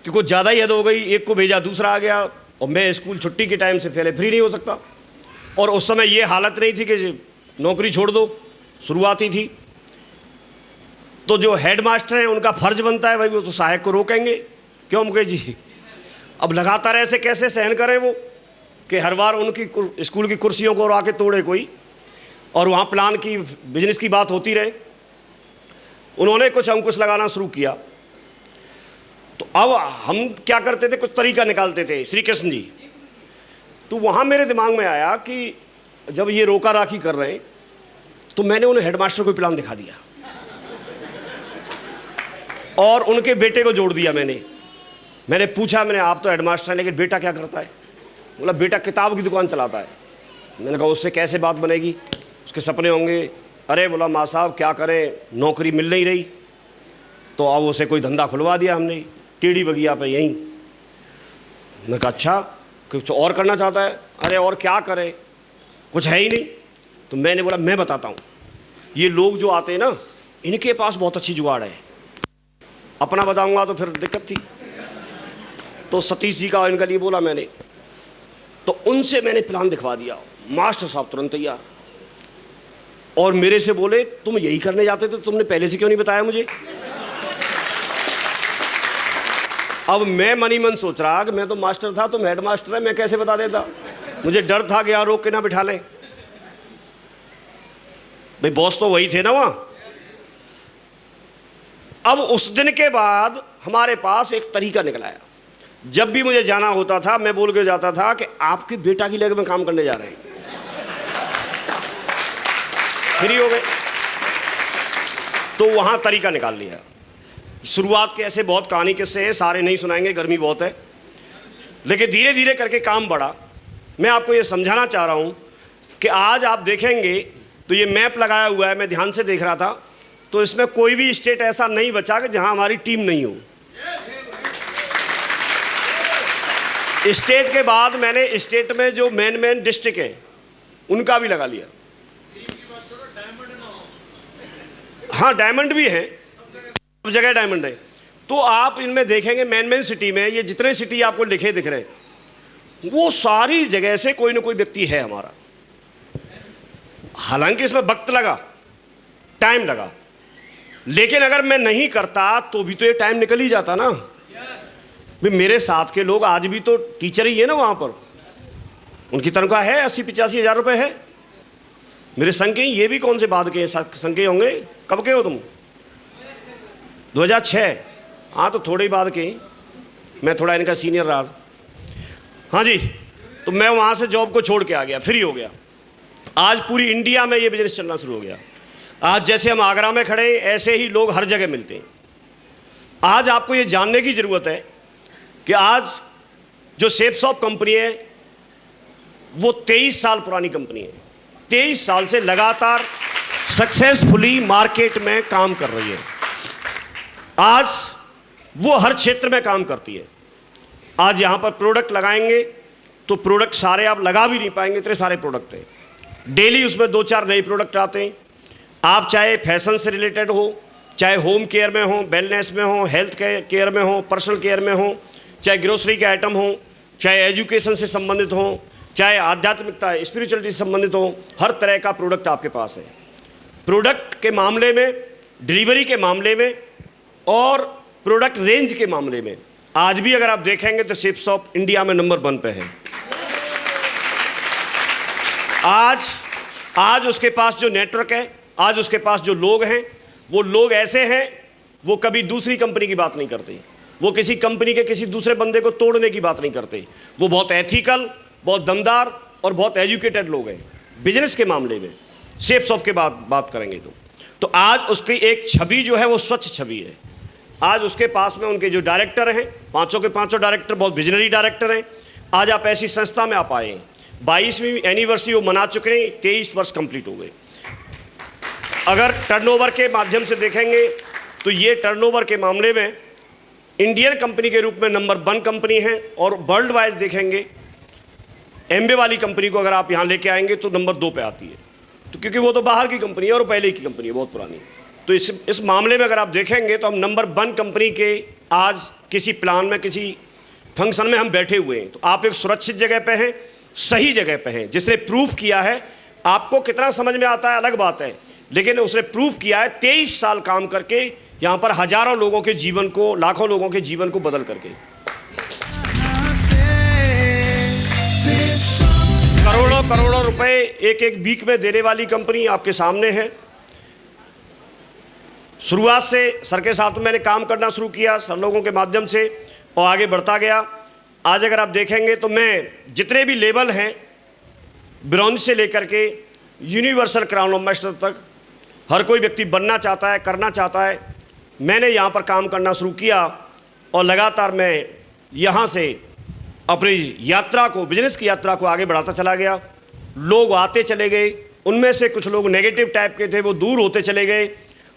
कि कुछ ज़्यादा ही हद हो गई, एक को भेजा दूसरा आ गया, और मैं स्कूल छुट्टी के टाइम से पहले फ्री नहीं हो सकता, और उस समय ये हालत नहीं थी कि नौकरी छोड़ दो, शुरुआती थी, तो जो हेड मास्टर हैं उनका फ़र्ज बनता है भाई, वो तो सहायक को रोकेंगे, क्यों मुकेश जी, अब लगातार ऐसे कैसे सहन करें वो कि हर बार उनकी स्कूल की कुर्सियों को आके तोड़े कोई, और वहाँ प्लान की, बिजनेस की बात होती रहे। उन्होंने कुछ अंकुश लगाना शुरू किया, तो अब हम क्या करते थे, कुछ तरीका निकालते थे, श्री कृष्ण जी। तो वहाँ मेरे दिमाग में आया कि जब ये रोका राखी कर रहे हैं, तो मैंने उन्हें हेडमास्टर को प्लान दिखा दिया और उनके बेटे को जोड़ दिया। मैंने पूछा, मैंने आप तो हेडमास्टर हैं लेकिन बेटा क्या करता है? बोला बेटा किताब की दुकान चलाता है। मैंने कहा उससे कैसे बात बनेगी, उसके सपने होंगे। अरे बोला माँ साहब क्या करें, नौकरी मिल नहीं रही, तो अब उसे कोई धंधा खुलवा दिया हमने टेढ़ी बगिया पे यहीं। मैंने कहा अच्छा, कुछ और करना चाहता है? अरे और क्या करे, कुछ है ही नहीं। तो मैंने बोला मैं बताता हूँ, ये लोग जो आते हैं ना, इनके पास बहुत अच्छी जुगाड़ है। अपना बताऊँगा तो फिर दिक्कत थी, तो सतीश जी का इनका लिए बोला मैंने, तो उनसे मैंने प्लान दिखवा दिया। मास्टर साहब तुरंत तैयार, और मेरे से बोले तुम यही करने जाते थे, तुमने पहले से क्यों नहीं बताया मुझे? अब मैं मनी मन सोच रहा कि मैं तो मास्टर था, तुम हेड मास्टर है, मैं कैसे बता देता? मुझे डर था कि यहाँ रोक के ना बिठा लें, भाई बॉस तो वही थे ना वहाँ। अब उस दिन के बाद हमारे पास एक तरीका निकला है, जब भी मुझे जाना होता था मैं बोल के जाता था कि आपके बेटा की लेग में काम करने जा रहे हैं, फ्री हो गए। तो वहाँ तरीका निकाल लिया। शुरुआत के ऐसे बहुत कहानी किस्से हैं, सारे नहीं सुनाएंगे, गर्मी बहुत है, लेकिन धीरे धीरे करके काम बढ़ा। मैं आपको ये समझाना चाह रहा हूँ कि आज आप देखेंगे तो ये मैप लगाया हुआ है, मैं ध्यान से देख रहा था, तो इसमें कोई भी स्टेट ऐसा नहीं बचा कि जहाँ हमारी टीम नहीं हो। स्टेट के बाद मैंने स्टेट में जो मेन डिस्ट्रिक्ट है उनका भी लगा लिया। हाँ डायमंड भी है, सब जगह डायमंड है। तो आप इनमें देखेंगे मेन सिटी में ये जितने सिटी आपको लिखे दिख रहे हैं, वो सारी जगह से कोई ना कोई व्यक्ति है हमारा। हालांकि इसमें वक्त लगा, टाइम लगा, लेकिन अगर मैं नहीं करता तो भी तो ये टाइम निकल ही जाता ना। भी मेरे साथ के लोग आज भी तो टीचर ही है ना वहाँ पर, उनकी तनख्वाह है 80-85 हज़ार रुपये है। मेरे संग के, ये भी कौन से बाद के संग के होंगे? कब के हो तुम? 2006। हाँ तो थोड़े ही बाद के, मैं थोड़ा इनका सीनियर रहा। हाँ जी, तो मैं वहाँ से जॉब को छोड़ के आ गया, फ्री हो गया। आज पूरी इंडिया में ये बिजनेस चलना शुरू हो गया। आज जैसे हम आगरा में खड़े, ऐसे ही लोग हर जगह मिलते हैं। आज आपको ये जानने की ज़रूरत है कि आज जो शेफसॉफ्ट कंपनी है वो 23 साल पुरानी कंपनी है। 23 साल से लगातार सक्सेसफुली मार्केट में काम कर रही है। आज वो हर क्षेत्र में काम करती है। आज यहाँ पर प्रोडक्ट लगाएंगे तो प्रोडक्ट सारे आप लगा भी नहीं पाएंगे, इतने सारे प्रोडक्ट हैं। डेली उसमें 2-4 नए प्रोडक्ट आते हैं। आप चाहे फैशन से रिलेटेड हो, चाहे होम केयर में हो, वेलनेस में हो, हेल्थ केयर में हो, पर्सनल केयर में हो, चाहे ग्रोसरी के आइटम हो, चाहे एजुकेशन से संबंधित हो, चाहे आध्यात्मिकता स्पिरिचुअलिटी से संबंधित हो, हर तरह का प्रोडक्ट आपके पास है। प्रोडक्ट के मामले में, डिलीवरी के मामले में और प्रोडक्ट रेंज के मामले में आज भी अगर आप देखेंगे तो शेफसॉफ्ट इंडिया में नंबर 1 पे है। आज उसके पास जो नेटवर्क है, आज उसके पास जो लोग हैं, वो लोग ऐसे हैं, वो कभी दूसरी कंपनी की बात नहीं करते, वो किसी कंपनी के किसी दूसरे बंदे को तोड़ने की बात नहीं करते। वो बहुत एथिकल, बहुत दमदार और बहुत एजुकेटेड लोग हैं बिजनेस के मामले में। सेफ सॉफ्ट के बात करेंगे तो आज उसकी एक छवि जो है वो स्वच्छ छवि है। आज उसके पास में उनके जो डायरेक्टर हैं, पांचों के पांचों डायरेक्टर बहुत विजनरी डायरेक्टर हैं। आज आप ऐसी संस्था में आप आए हैं, 22वीं एनिवर्सरी वो मना चुके हैं, 23 वर्ष कंप्लीट हो गए। अगर टर्नओवर के माध्यम से देखेंगे तो ये टर्नओवर के मामले में इंडियन कंपनी के रूप में नंबर 1 कंपनी है, और वर्ल्ड वाइज देखेंगे एम्बे वाली कंपनी को अगर आप यहाँ लेके आएंगे तो नंबर 2 पे आती है। तो क्योंकि वो तो बाहर की कंपनी है और पहले की कंपनी है, बहुत पुरानी। तो इस मामले में अगर आप देखेंगे तो हम नंबर 1 कंपनी के आज किसी प्लान में, किसी फंक्शन में हम बैठे हुए हैं। तो आप एक सुरक्षित जगह पे हैं, सही जगह पे हैं, जिसने प्रूफ किया है। आपको कितना समझ में आता है अलग बात है, लेकिन उसने प्रूफ किया है 23 साल काम करके यहाँ पर हजारों लोगों के जीवन को, लाखों लोगों के जीवन को बदल करके। करोड़ों करोड़ों रुपए एक एक वीक में देने वाली कंपनी आपके सामने है। शुरुआत से सर के साथ मैंने काम करना शुरू किया, सर लोगों के माध्यम से, और आगे बढ़ता गया। आज अगर आप देखेंगे तो मैं जितने भी लेवल हैं, ब्रॉन्ज से लेकर के यूनिवर्सल क्राउन ऑफ मास्टर तक, हर कोई व्यक्ति बनना चाहता है, करना चाहता है। मैंने यहाँ पर काम करना शुरू किया और लगातार मैं यहाँ से अपनी यात्रा को, बिजनेस की यात्रा को आगे बढ़ाता चला गया। लोग आते चले गए, उनमें से कुछ लोग नेगेटिव टाइप के थे, वो दूर होते चले गए।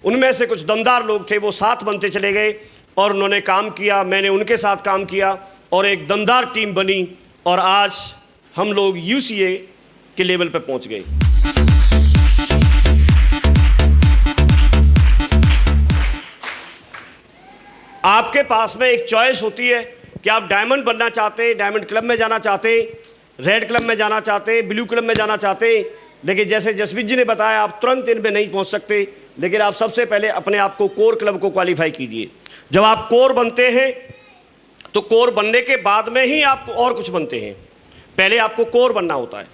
उनमें से कुछ दमदार लोग थे, वो साथ बनते चले गए और उन्होंने काम किया, मैंने उनके साथ काम किया और एक दमदार टीम बनी, और आज हम लोग UCA के लेवल पे पहुंच गए। आपके पास में एक चॉइस होती है कि आप डायमंड बनना चाहते हैं, डायमंड क्लब में जाना चाहते हैं, रेड क्लब में जाना चाहते हैं, ब्लू क्लब में जाना चाहते हैं। लेकिन जैसे जसवीर जी ने बताया, आप तुरंत इनमें नहीं पहुंच सकते, लेकिन आप सबसे पहले अपने आप को कोर क्लब को क्वालिफाई कीजिए। जब आप कोर बनते हैं तो कोर बनने के बाद में ही आप और कुछ बनते हैं, पहले आपको कोर बनना होता है।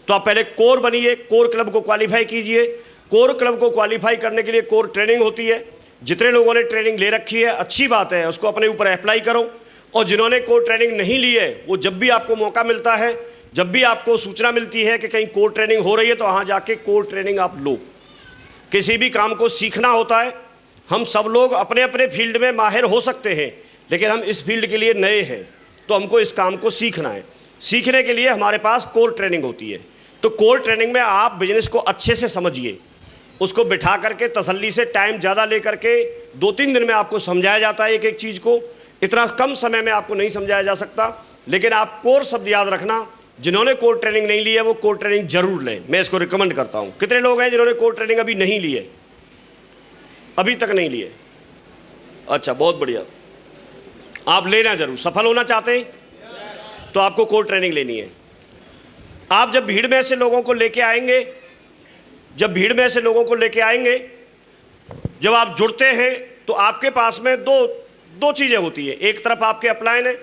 तो आप पहले कोर बनिए, कोर क्लब को क्वालिफाई कीजिए। कोर क्लब को क्वालिफाई करने के लिए कोर ट्रेनिंग होती है। जितने लोगों ने ट्रेनिंग ले रखी है अच्छी बात है, उसको अपने ऊपर अप्लाई करो, और जिन्होंने कोर ट्रेनिंग नहीं ली है वो जब भी आपको मौका मिलता है, जब भी आपको सूचना मिलती है कि कहीं कोर ट्रेनिंग हो रही है, तो वहाँ जाके कोर ट्रेनिंग आप लो। किसी भी काम को सीखना होता है। हम सब लोग अपने अपने फील्ड में माहिर हो सकते हैं, लेकिन हम इस फील्ड के लिए नए हैं, तो हमको इस काम को सीखना है। सीखने के लिए हमारे पास कोर ट्रेनिंग होती है। तो कोर ट्रेनिंग में आप बिजनेस को अच्छे से समझिए, उसको बिठा करके तसल्ली से टाइम ज़्यादा लेकर के 2-3 दिन में आपको समझाया जाता है एक एक चीज़ को। इतना कम समय में आपको नहीं समझाया जा सकता। लेकिन आप कोर शब्द याद रखना, जिन्होंने कोर ट्रेनिंग नहीं ली है वो कोर ट्रेनिंग जरूर लें, मैं इसको रिकमेंड करता हूँ। कितने लोग हैं जिन्होंने कोर ट्रेनिंग अभी नहीं ली है, अभी तक नहीं ली है? अच्छा, बहुत बढ़िया। आप लेना जरूर, सफल होना चाहते हैं तो आपको कोर ट्रेनिंग लेनी है। आप जब भीड़ में से लोगों को लेके आएंगे, जब आप जुड़ते हैं तो आपके पास में दो चीज़ें होती है। एक तरफ आपके अपलाइन है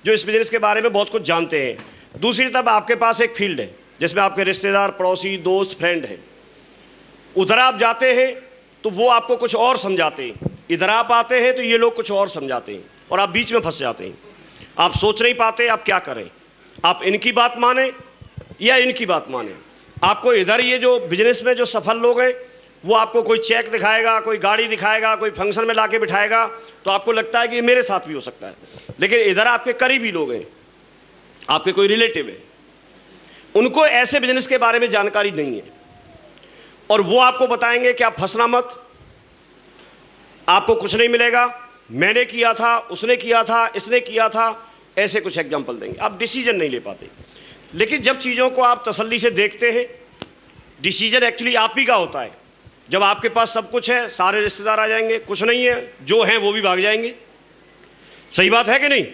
जो इस बिजनेस के बारे में बहुत कुछ जानते हैं, दूसरी तरफ आपके पास एक फील्ड है जिसमें आपके रिश्तेदार, पड़ोसी, दोस्त, फ्रेंड हैं। उधर आप जाते हैं तो वो आपको कुछ और समझाते हैं, इधर आप आते हैं तो ये लोग कुछ और समझाते हैं, और आप बीच में फंस जाते हैं। आप सोच नहीं पाते आप क्या करें, आप इनकी बात माने या इनकी बात माने। आपको इधर ये जो बिजनेस में जो सफल लोग हैं वो आपको कोई चेक दिखाएगा, कोई गाड़ी दिखाएगा, कोई फंक्शन में लाके बिठाएगा, तो आपको लगता है कि ये मेरे साथ भी हो सकता है। लेकिन इधर आपके करीबी लोग हैं, आपके कोई रिलेटिव है, उनको ऐसे बिजनेस के बारे में जानकारी नहीं है, और वो आपको बताएंगे कि आप फंसना मत, आपको कुछ नहीं मिलेगा, मैंने किया था, उसने किया था, इसने किया था, ऐसे कुछ एग्जाम्पल देंगे। आप डिसीजन नहीं ले पाते। लेकिन जब चीज़ों को आप तसल्ली से देखते हैं, डिसीजन एक्चुअली आप ही का होता है। जब आपके पास सब कुछ है, सारे रिश्तेदार आ जाएंगे, कुछ नहीं है, जो हैं वो भी भाग जाएंगे। सही बात है कि नहीं?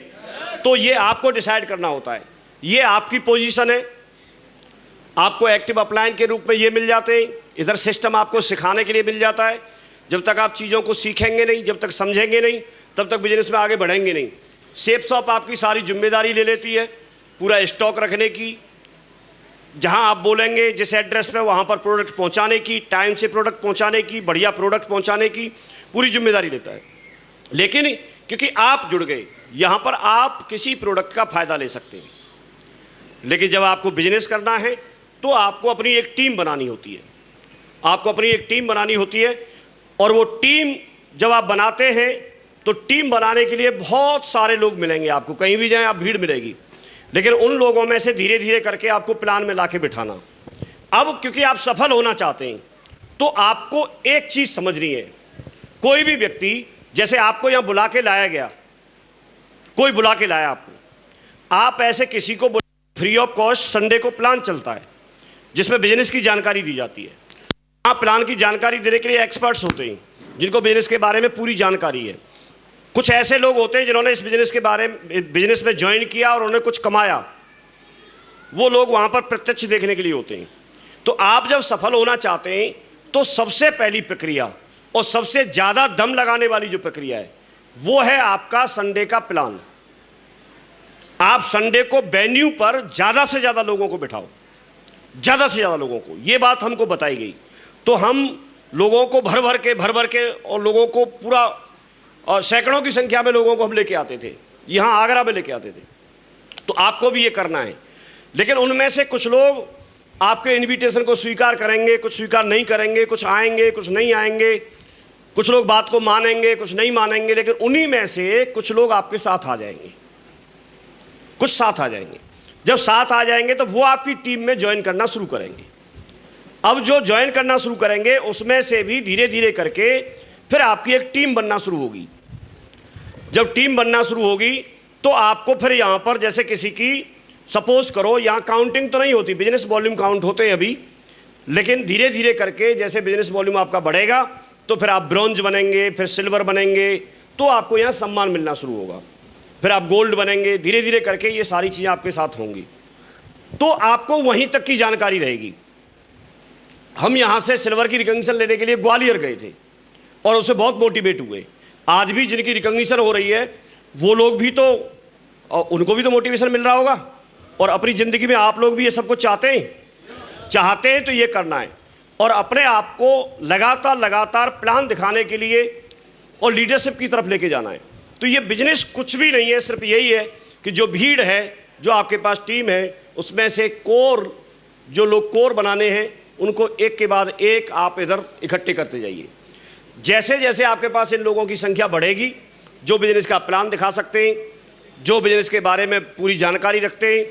तो ये आपको डिसाइड करना होता है, ये आपकी पोजीशन है। आपको एक्टिव अपलाइन के रूप में ये मिल जाते हैं, इधर सिस्टम आपको सिखाने के लिए मिल जाता है। जब तक आप चीज़ों को सीखेंगे नहीं, जब तक समझेंगे नहीं, तब तक बिजनेस में आगे बढ़ेंगे नहीं। सेफ शॉप आपकी सारी जिम्मेदारी ले लेती है, पूरा स्टॉक रखने की, जहां आप बोलेंगे जिस एड्रेस पे वहां पर प्रोडक्ट पहुंचाने की, टाइम से प्रोडक्ट पहुंचाने की, बढ़िया प्रोडक्ट पहुंचाने की पूरी जिम्मेदारी लेता है। लेकिन क्योंकि आप जुड़ गए, यहां पर आप किसी प्रोडक्ट का फ़ायदा ले सकते हैं। लेकिन जब आपको बिजनेस करना है तो आपको अपनी एक टीम बनानी होती है। आपको अपनी एक टीम बनानी होती है, और वो टीम जब आप बनाते हैं तो टीम बनाने के लिए बहुत सारे लोग मिलेंगे आपको, कहीं भी जाएं आप भीड़ मिलेगी, लेकिन उन लोगों में से धीरे धीरे करके आपको प्लान में लाके बिठाना। अब क्योंकि आप सफल होना चाहते हैं तो आपको एक चीज़ समझनी है। कोई भी व्यक्ति, जैसे आपको यहाँ बुला के लाया गया, कोई बुला के लाया आपको, आप ऐसे किसी को फ्री ऑफ कॉस्ट संडे को प्लान चलता है जिसमें बिजनेस की जानकारी दी जाती है। आप प्लान की जानकारी देने के लिए एक्सपर्ट्स होते हैं जिनको बिजनेस के बारे में पूरी जानकारी है। कुछ ऐसे लोग होते हैं जिन्होंने इस बिजनेस में ज्वाइन किया और उन्होंने कुछ कमाया, वो लोग वहाँ पर प्रत्यक्ष देखने के लिए होते हैं। तो आप जब सफल होना चाहते हैं तो सबसे पहली प्रक्रिया और सबसे ज़्यादा दम लगाने वाली जो प्रक्रिया है वो है आपका संडे का प्लान। आप संडे को वेन्यू पर ज़्यादा से ज़्यादा लोगों को बिठाओ, ज़्यादा से ज़्यादा लोगों को। ये बात हमको बताई गई तो हम लोगों को भर भर के और लोगों को पूरा सैकड़ों की संख्या में लोगों को हम लेके आते थे, यहाँ आगरा में लेके आते थे। तो आपको भी ये करना है, लेकिन उनमें से कुछ लोग आपके इनविटेशन को स्वीकार करेंगे, कुछ स्वीकार नहीं करेंगे, कुछ आएंगे, कुछ नहीं आएंगे, कुछ लोग बात को मानेंगे, कुछ नहीं मानेंगे, लेकिन उन्हीं में से कुछ लोग आपके साथ आ जाएंगे, कुछ साथ आ जाएंगे। जब साथ आ जाएंगे तो वो आपकी टीम में ज्वाइन करना शुरू करेंगे। अब जो ज्वाइन करना शुरू करेंगे उसमें से भी धीरे धीरे करके फिर आपकी एक टीम बनना शुरू होगी। जब टीम बनना शुरू होगी तो आपको फिर यहाँ पर, जैसे किसी की सपोज करो, यहाँ काउंटिंग तो नहीं होती, बिजनेस वॉल्यूम काउंट होते हैं अभी, लेकिन धीरे धीरे करके जैसे बिजनेस वॉल्यूम आपका बढ़ेगा तो फिर आप ब्रॉन्ज बनेंगे, फिर सिल्वर बनेंगे, तो आपको यहाँ सम्मान मिलना शुरू होगा, फिर आप गोल्ड बनेंगे, धीरे धीरे करके ये सारी चीज़ें आपके साथ होंगी। तो आपको वहीं तक की जानकारी रहेगी। हम यहाँ से सिल्वर की रिकॉग्निशन लेने के लिए ग्वालियर गए थे और उससे बहुत मोटिवेट हुए। आज भी जिनकी रिकॉग्निशन हो रही है वो लोग भी तो, उनको भी तो मोटिवेशन मिल रहा होगा, और अपनी ज़िंदगी में आप लोग भी ये सब कुछ चाहते हैं तो ये करना है, और अपने आप को लगातार प्लान दिखाने के लिए और लीडरशिप की तरफ लेके जाना है। तो ये बिजनेस कुछ भी नहीं है, सिर्फ यही है कि जो भीड़ है, जो आपके पास टीम है, उसमें से कोर, जो लोग कोर बनाने हैं उनको एक के बाद एक आप इधर इकट्ठे करते जाइए। जैसे जैसे आपके पास इन लोगों की संख्या बढ़ेगी, जो बिजनेस का प्लान दिखा सकते हैं, जो बिजनेस के बारे में पूरी जानकारी रखते हैं,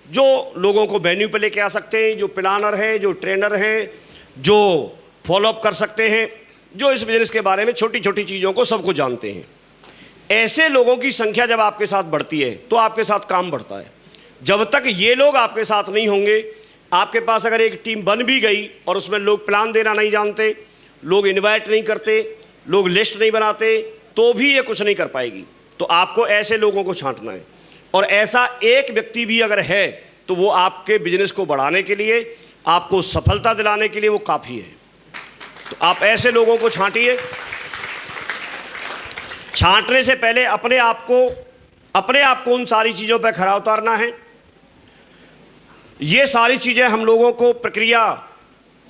जो लोगों को वेन्यू पे लेके आ सकते हैं, जो प्लानर हैं, जो ट्रेनर हैं, जो फॉलोअप कर सकते हैं, जो इस बिजनेस के बारे में छोटी छोटी चीज़ों को सबको जानते हैं, ऐसे लोगों की संख्या जब आपके साथ बढ़ती है तो आपके साथ काम बढ़ता है। जब तक ये लोग आपके साथ नहीं होंगे, आपके पास अगर एक टीम बन भी गई और उसमें लोग प्लान देना नहीं जानते, लोग इनवाइट नहीं करते, लोग लिस्ट नहीं बनाते, तो भी ये कुछ नहीं कर पाएगी। तो आपको ऐसे लोगों को छांटना है, और ऐसा एक व्यक्ति भी अगर है तो वो आपके बिजनेस को बढ़ाने के लिए, आपको सफलता दिलाने के लिए वो काफ़ी है। तो आप ऐसे लोगों को छांटिए। छांटने से पहले अपने आप को उन सारी चीज़ों पर खरा उतारना है। ये सारी चीज़ें हम लोगों को प्रक्रिया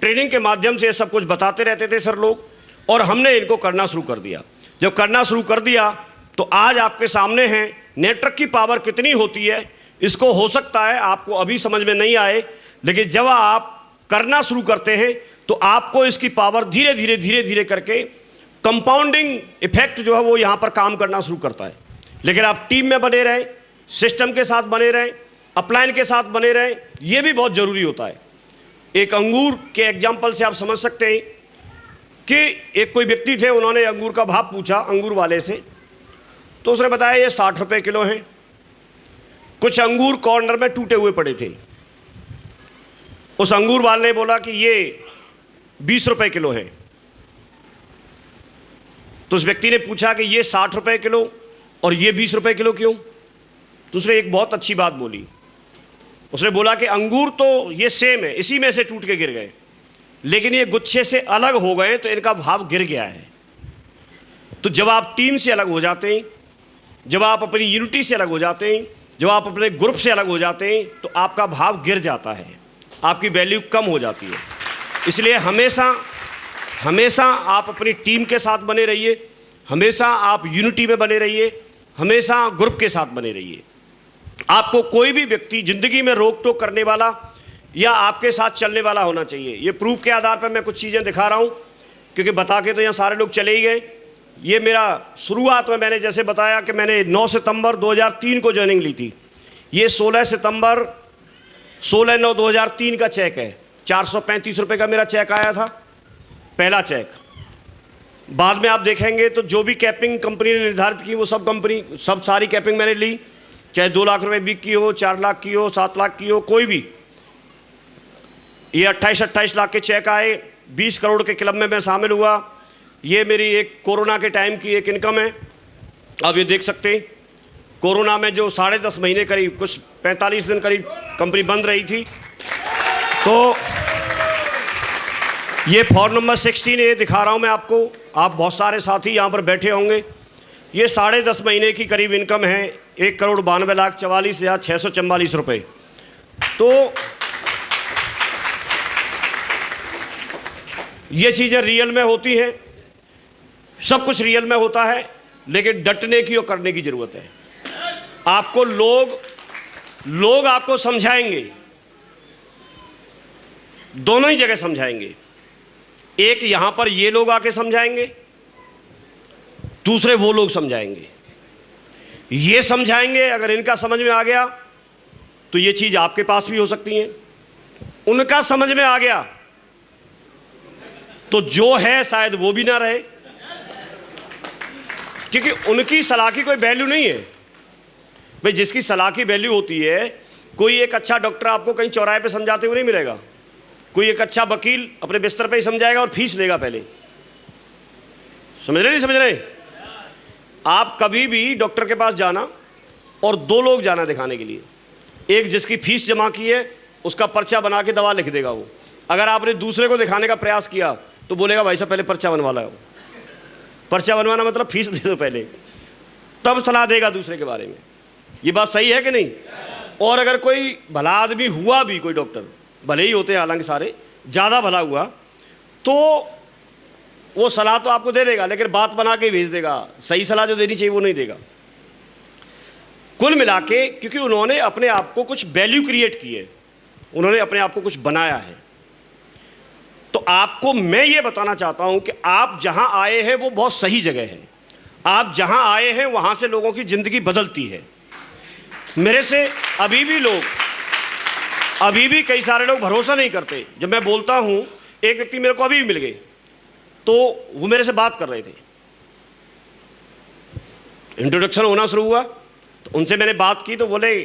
ट्रेनिंग के माध्यम से सब कुछ बताते रहते थे सर लोग, और हमने इनको करना शुरू कर दिया। जब करना शुरू कर दिया तो आज आपके सामने है नेटवर्क की पावर कितनी होती है। इसको हो सकता है आपको अभी समझ में नहीं आए, लेकिन जब आप करना शुरू करते हैं तो आपको इसकी पावर धीरे धीरे करके कंपाउंडिंग इफेक्ट जो है वो यहाँ पर काम करना शुरू करता है। लेकिन आप टीम में बने रहें, सिस्टम के साथ बने रहें, अपलाइन के साथ बने रहें, ये भी बहुत ज़रूरी होता है। एक अंगूर के एग्जाम्पल से आप समझ सकते हैं कि एक कोई व्यक्ति थे, उन्होंने अंगूर का भाव पूछा अंगूर वाले से, तो उसने बताया ये 60 रुपये किलो हैं। कुछ अंगूर कॉर्नर में टूटे हुए पड़े थे। उस अंगूर वाले ने बोला कि ये 20 रुपये किलो है। तो उस व्यक्ति ने पूछा कि ये 60 रुपये किलो और ये 20 रुपये किलो क्यों? तो उसने एक बहुत अच्छी बात बोली। उसने बोला कि अंगूर तो ये सेम है, इसी में से टूट के गिर गए, लेकिन ये गुच्छे से अलग हो गए तो इनका भाव गिर गया है। तो जब आप टीम से अलग हो जाते हैं, जब आप अपनी यूनिटी से अलग हो जाते हैं, जब आप अपने ग्रुप से अलग हो जाते हैं, तो आपका भाव गिर जाता है, आपकी वैल्यू कम हो जाती है। इसलिए हमेशा आप अपनी टीम के साथ बने रहिए, हमेशा आप यूनिटी में बने रहिए, हमेशा ग्रुप के साथ बने रहिए। आपको कोई भी व्यक्ति ज़िंदगी में रोक टोक करने वाला या आपके साथ चलने वाला होना चाहिए। ये प्रूफ के आधार पर मैं कुछ चीज़ें दिखा रहा हूँ, क्योंकि बता के तो यहाँ सारे लोग चले ही गए। ये मेरा शुरुआत में मैंने जैसे बताया कि मैंने 9 सितंबर 2003 को ज्वाइनिंग ली थी। ये 16/9/2003 का चेक है। 435 रुपये का मेरा चेक आया था, पहला चेक। बाद में आप देखेंगे तो जो भी कैपिंग कंपनी ने निर्धारित की वो सब सारी कैपिंग मैंने ली, चाहे 2 लाख रुपए बिक की हो, 4 लाख की हो, 7 लाख की हो, कोई भी। ये 28 लाख के चेक आए। 20 करोड़ के क्लब में मैं शामिल हुआ। ये मेरी एक कोरोना के टाइम की एक इनकम है। आप ये देख सकते हैं, कोरोना में जो 10.5 महीने करीब, कुछ 45 दिन करीब कंपनी बंद रही थी, तो ये फॉर्म नंबर 16 ये दिखा रहा हूँ मैं आपको। आप बहुत सारे साथी यहाँ पर बैठे होंगे। ये 10.5 महीने की करीब इनकम है, 1,92,44,644 रुपये। तो ये चीज़ें रियल में होती हैं, सब कुछ रियल में होता है, लेकिन डटने की और करने की ज़रूरत है। आपको लोग आपको समझाएंगे, दोनों ही जगह समझाएंगे। एक यहां पर ये लोग आके समझाएंगे, दूसरे वो लोग समझाएंगे। ये समझाएंगे, अगर इनका समझ में आ गया तो ये चीज आपके पास भी हो सकती है। उनका समझ में आ गया तो जो है शायद वो भी ना रहे, क्योंकि उनकी सलाह की कोई वैल्यू नहीं है। भाई जिसकी सलाह की वैल्यू होती है, कोई एक अच्छा डॉक्टर आपको कहीं चौराहे पे समझाते हुए नहीं मिलेगा। कोई एक अच्छा वकील अपने बिस्तर पे ही समझाएगा और फीस लेगा पहले। समझ रहे नहीं समझ रहे? आप कभी भी डॉक्टर के पास जाना और 2 लोग जाना दिखाने के लिए। एक जिसकी फीस जमा की है, उसका पर्चा बना के दवा लिख देगा वो। अगर आपने दूसरे को दिखाने का प्रयास किया तो बोलेगा भाई साहब पहले पर्चा बनवा लाओ। पर्चा बनवाना मतलब फीस दे दो पहले, तब सलाह देगा दूसरे के बारे में। ये बात सही है कि नहीं? और अगर कोई भला आदमी हुआ भी, कोई डॉक्टर भले ही होते हैं हालांकि सारे, ज़्यादा भला हुआ तो वो सलाह तो आपको दे देगा, लेकिन बात बना के भेज देगा। सही सलाह जो देनी चाहिए वो नहीं देगा। कुल मिला के, क्योंकि उन्होंने अपने आप को कुछ वैल्यू क्रिएट की है, उन्होंने अपने आप को कुछ बनाया है। तो आपको मैं ये बताना चाहता हूं कि आप जहां आए हैं वो बहुत सही जगह है। आप जहां आए हैं वहां से लोगों की ज़िंदगी बदलती है। मेरे से अभी भी कई सारे लोग भरोसा नहीं करते। जब मैं बोलता हूं, एक व्यक्ति मेरे को अभी भी मिल गए, तो वो मेरे से बात कर रहे थे, इंट्रोडक्शन होना शुरू हुआ, तो उनसे मैंने बात की तो बोले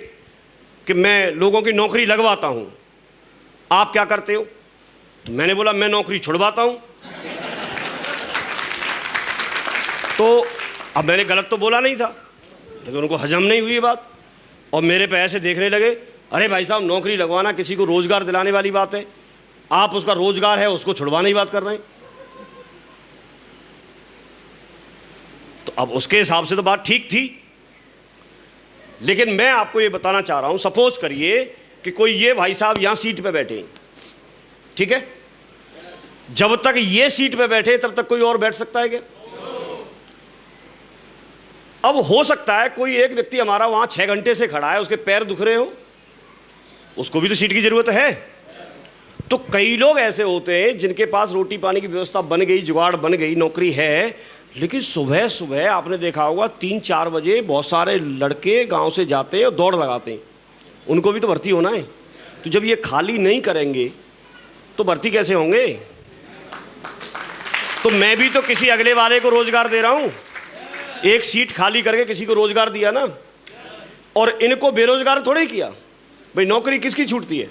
कि मैं लोगों की नौकरी लगवाता हूं, आप क्या करते हो? तो मैंने बोला मैं नौकरी छुड़वाता हूं। तो अब मैंने गलत तो बोला नहीं था, लेकिन उनको हजम नहीं हुई बात और मेरे पे ऐसे देखने लगे, अरे भाई साहब नौकरी लगवाना किसी को रोजगार दिलाने वाली बात है, आप उसका रोजगार है उसको छुड़वाने की बात कर रहे हैं। तो अब उसके हिसाब से तो बात ठीक थी, लेकिन मैं आपको ये बताना चाह रहा हूं, सपोज करिए कि कोई ये भाई साहब यहां सीट पे बैठे, ठीक है, जब तक ये सीट पे बैठे तब तक कोई और बैठ सकता है क्या? अब हो सकता है कोई एक व्यक्ति हमारा वहां 6 घंटे से खड़ा है, उसके पैर दुख रहे हो, उसको भी तो सीट की जरूरत है। तो कई लोग ऐसे होते हैं जिनके पास रोटी पानी की व्यवस्था बन गई, जुगाड़ बन गई, नौकरी है, लेकिन सुबह सुबह आपने देखा होगा 3-4 बजे बहुत सारे लड़के गांव से जाते हैं और दौड़ लगाते हैं, उनको भी तो भर्ती होना है। तो जब ये खाली नहीं करेंगे तो भर्ती कैसे होंगे? तो मैं भी तो किसी अगले वाले को रोजगार दे रहा हूं, एक सीट खाली करके किसी को रोजगार दिया ना, और इनको बेरोजगार थोड़े ही किया। भाई नौकरी किसकी छूटती है?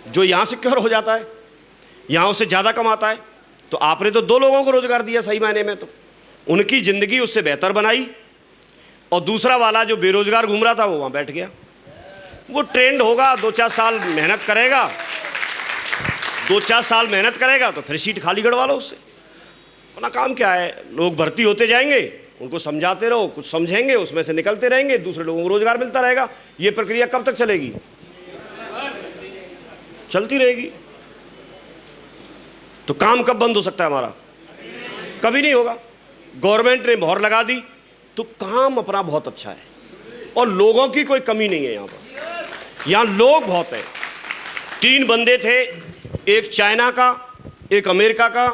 जो यहां सिक्योर हो जाता है, यहां उससे ज्यादा कमाता है। तो आपने तो 2 लोगों को रोजगार दिया सही मायने में, तो उनकी जिंदगी उससे बेहतर बनाई, और दूसरा वाला जो बेरोजगार घूम रहा था वो वहां बैठ गया। वो ट्रेंड होगा, 2-4 साल मेहनत करेगा, 2-4 साल मेहनत करेगा तो फिर सीट खाली करवा लो उससे। अपना काम क्या है, लोग भर्ती होते जाएंगे, उनको समझाते रहो, कुछ समझेंगे, उसमें से निकलते रहेंगे, दूसरे लोगों को रोजगार मिलता रहेगा। ये प्रक्रिया कब तक चलेगी? चलती रहेगी। तो काम कब बंद हो सकता है हमारा? कभी नहीं होगा। गवर्नमेंट ने मोहर लगा दी तो काम अपना बहुत अच्छा है और लोगों की कोई कमी नहीं है। यहाँ पर यहाँ लोग बहुत है। 3 बंदे थे, एक चाइना का, एक अमेरिका का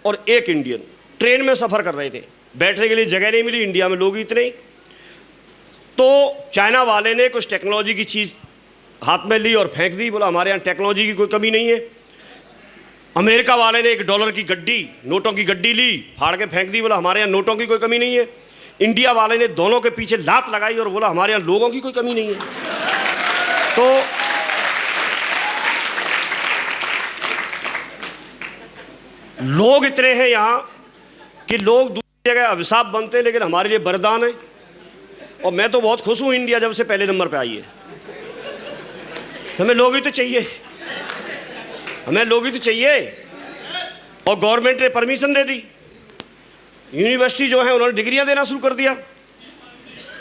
और एक इंडियन। ट्रेन में सफ़र कर रहे थे, बैठने के लिए जगह नहीं मिली, इंडिया में लोग इतने। तो चाइना वाले ने कुछ टेक्नोलॉजी की चीज़ हाथ में ली और फेंक दी, बोला हमारे यहाँ टेक्नोलॉजी की कोई कमी नहीं है। अमेरिका वाले ने $1 की गड्डी, नोटों की गड्डी ली, फाड़ के फेंक दी, बोला हमारे यहाँ नोटों की कोई कमी नहीं है। इंडिया वाले ने दोनों के पीछे लात लगाई और बोला हमारे यहाँ लोगों की कोई कमी नहीं है। तो लोग इतने हैं यहाँ कि लोग दूसरी जगह अभिशाप बनते हैं, लेकिन हमारे लिए वरदान है। और मैं तो बहुत खुश हूँ, इंडिया जब से पहले नंबर पे आई है। हमें लोग ही तो चाहिए, हमें लोग ही तो चाहिए। और गवर्नमेंट ने परमिशन दे दी, यूनिवर्सिटी जो है उन्होंने डिग्रियां देना शुरू कर दिया।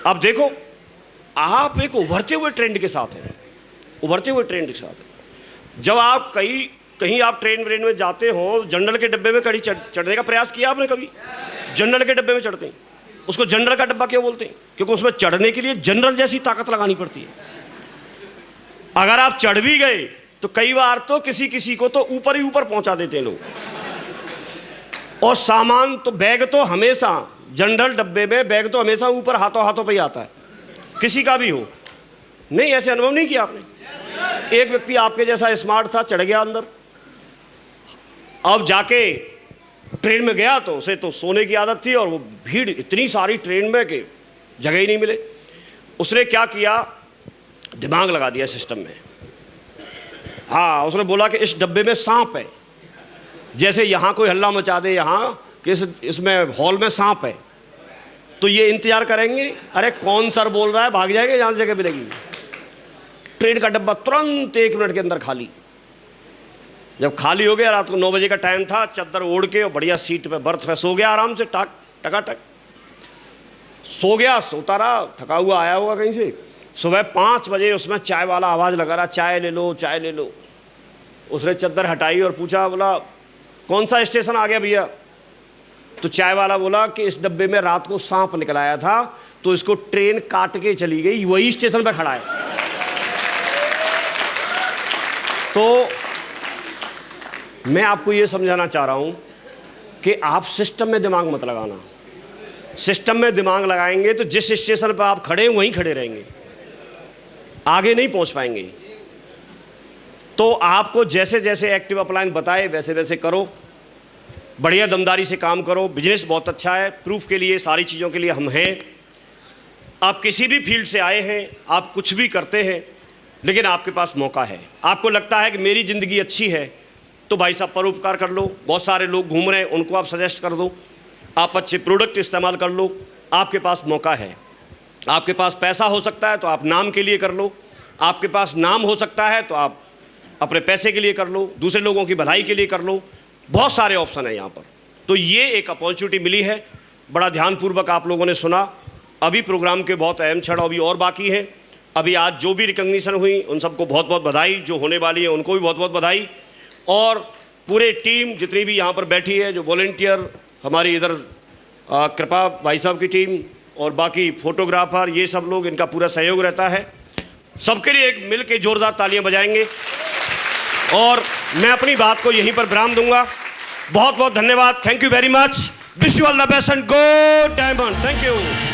अब देखो, आप एक उभरते हुए ट्रेंड के साथ हैं, उभरते हुए ट्रेंड के साथ हैं। जब आप कहीं आप ट्रेन में जाते हो, जनरल के डब्बे में कभी चढ़ने का प्रयास किया आपने? कभी जनरल के डब्बे में चढ़ते हैं, उसको जनरल का डब्बा क्यों बोलते हैं? क्योंकि उसमें चढ़ने के लिए जनरल जैसी ताकत लगानी पड़ती है। अगर आप चढ़ भी गए तो कई बार तो किसी को तो ऊपर ही ऊपर पहुंचा देते हैं लोग। और सामान तो, बैग तो हमेशा जनरल डब्बे में, बैग तो हमेशा ऊपर हाथों पे ही आता है, किसी का भी हो। नहीं, ऐसे अनुभव नहीं किया आपने? एक व्यक्ति आपके जैसा स्मार्ट था, चढ़ गया अंदर, अब जाके ट्रेन में गया तो उसे तो सोने की आदत थी और वो भीड़ इतनी सारी ट्रेन में कि जगह ही नहीं मिले। उसने क्या किया, दिमाग लगा दिया सिस्टम में। हाँ, उसने बोला कि इस डब्बे में सांप है, जैसे यहाँ कोई हल्ला मचा दे यहाँ कि इसमें हॉल में सांप है, तो ये इंतजार करेंगे, अरे कौन सर बोल रहा है, भाग जाएंगे जहाँ जगह मिलेगी। ट्रेन का डब्बा तुरंत 1 मिनट के अंदर खाली। जब खाली हो गया, रात को 9 बजे का टाइम था, चादर ओढ़ के और बढ़िया सीट पे, बर्थ पे सो गया आराम से, टकाटक सो गया, सोता रहा, थका हुआ आया होगा कहीं से। सुबह 5 बजे उसमें चाय वाला आवाज़ लगा रहा, चाय ले लो, चाय ले लो। उसने चादर हटाई और पूछा, बोला कौन सा स्टेशन आ गया भैया? तो चाय वाला बोला कि इस डब्बे में रात को सांप निकल आया था, तो इसको ट्रेन काट के चली गई, वही स्टेशन पे खड़ा है। तो मैं आपको ये समझाना चाह रहा हूं कि आप सिस्टम में दिमाग मत लगाना। सिस्टम में दिमाग लगाएंगे तो जिस स्टेशन पर आप खड़े हैं वहीं खड़े रहेंगे, आगे नहीं पहुंच पाएंगे। तो आपको जैसे जैसे एक्टिव अपलाइन बताए वैसे वैसे करो, बढ़िया दमदारी से काम करो। बिजनेस बहुत अच्छा है, प्रूफ के लिए, सारी चीज़ों के लिए हम हैं। आप किसी भी फील्ड से आए हैं, आप कुछ भी करते हैं, लेकिन आपके पास मौका है। आपको लगता है कि मेरी ज़िंदगी अच्छी है, तो भाई साहब परोपकार कर लो। बहुत सारे लोग घूम रहे हैं, उनको आप सजेस्ट कर दो। आप अच्छे प्रोडक्ट इस्तेमाल कर लो, आपके पास मौका है। आपके पास पैसा हो सकता है तो आप नाम के लिए कर लो, आपके पास नाम हो सकता है तो आप अपने पैसे के लिए कर लो, दूसरे लोगों की भलाई के लिए कर लो। बहुत सारे ऑप्शन हैं यहाँ पर। तो ये एक अपॉर्चुनिटी मिली है, बड़ा ध्यानपूर्वक आप लोगों ने सुना। अभी प्रोग्राम के बहुत अहम क्षण अभी और बाकी हैं। अभी आज जो भी रिकॉग्निशन हुई उन सबको बहुत बहुत बधाई, जो होने वाली है उनको भी बहुत बहुत बधाई। और पूरे टीम जितनी भी यहाँ पर बैठी है, जो वॉलंटियर, हमारी इधर कृपा भाई साहब की टीम और बाकी फोटोग्राफर, ये सब लोग, इनका पूरा सहयोग रहता है। सबके लिए एक मिल के जोरदार तालियां बजाएंगे। और मैं अपनी बात को यहीं पर विराम दूंगा। बहुत बहुत धन्यवाद। Thank you very much. Wish you all the best and go diamond. Thank you.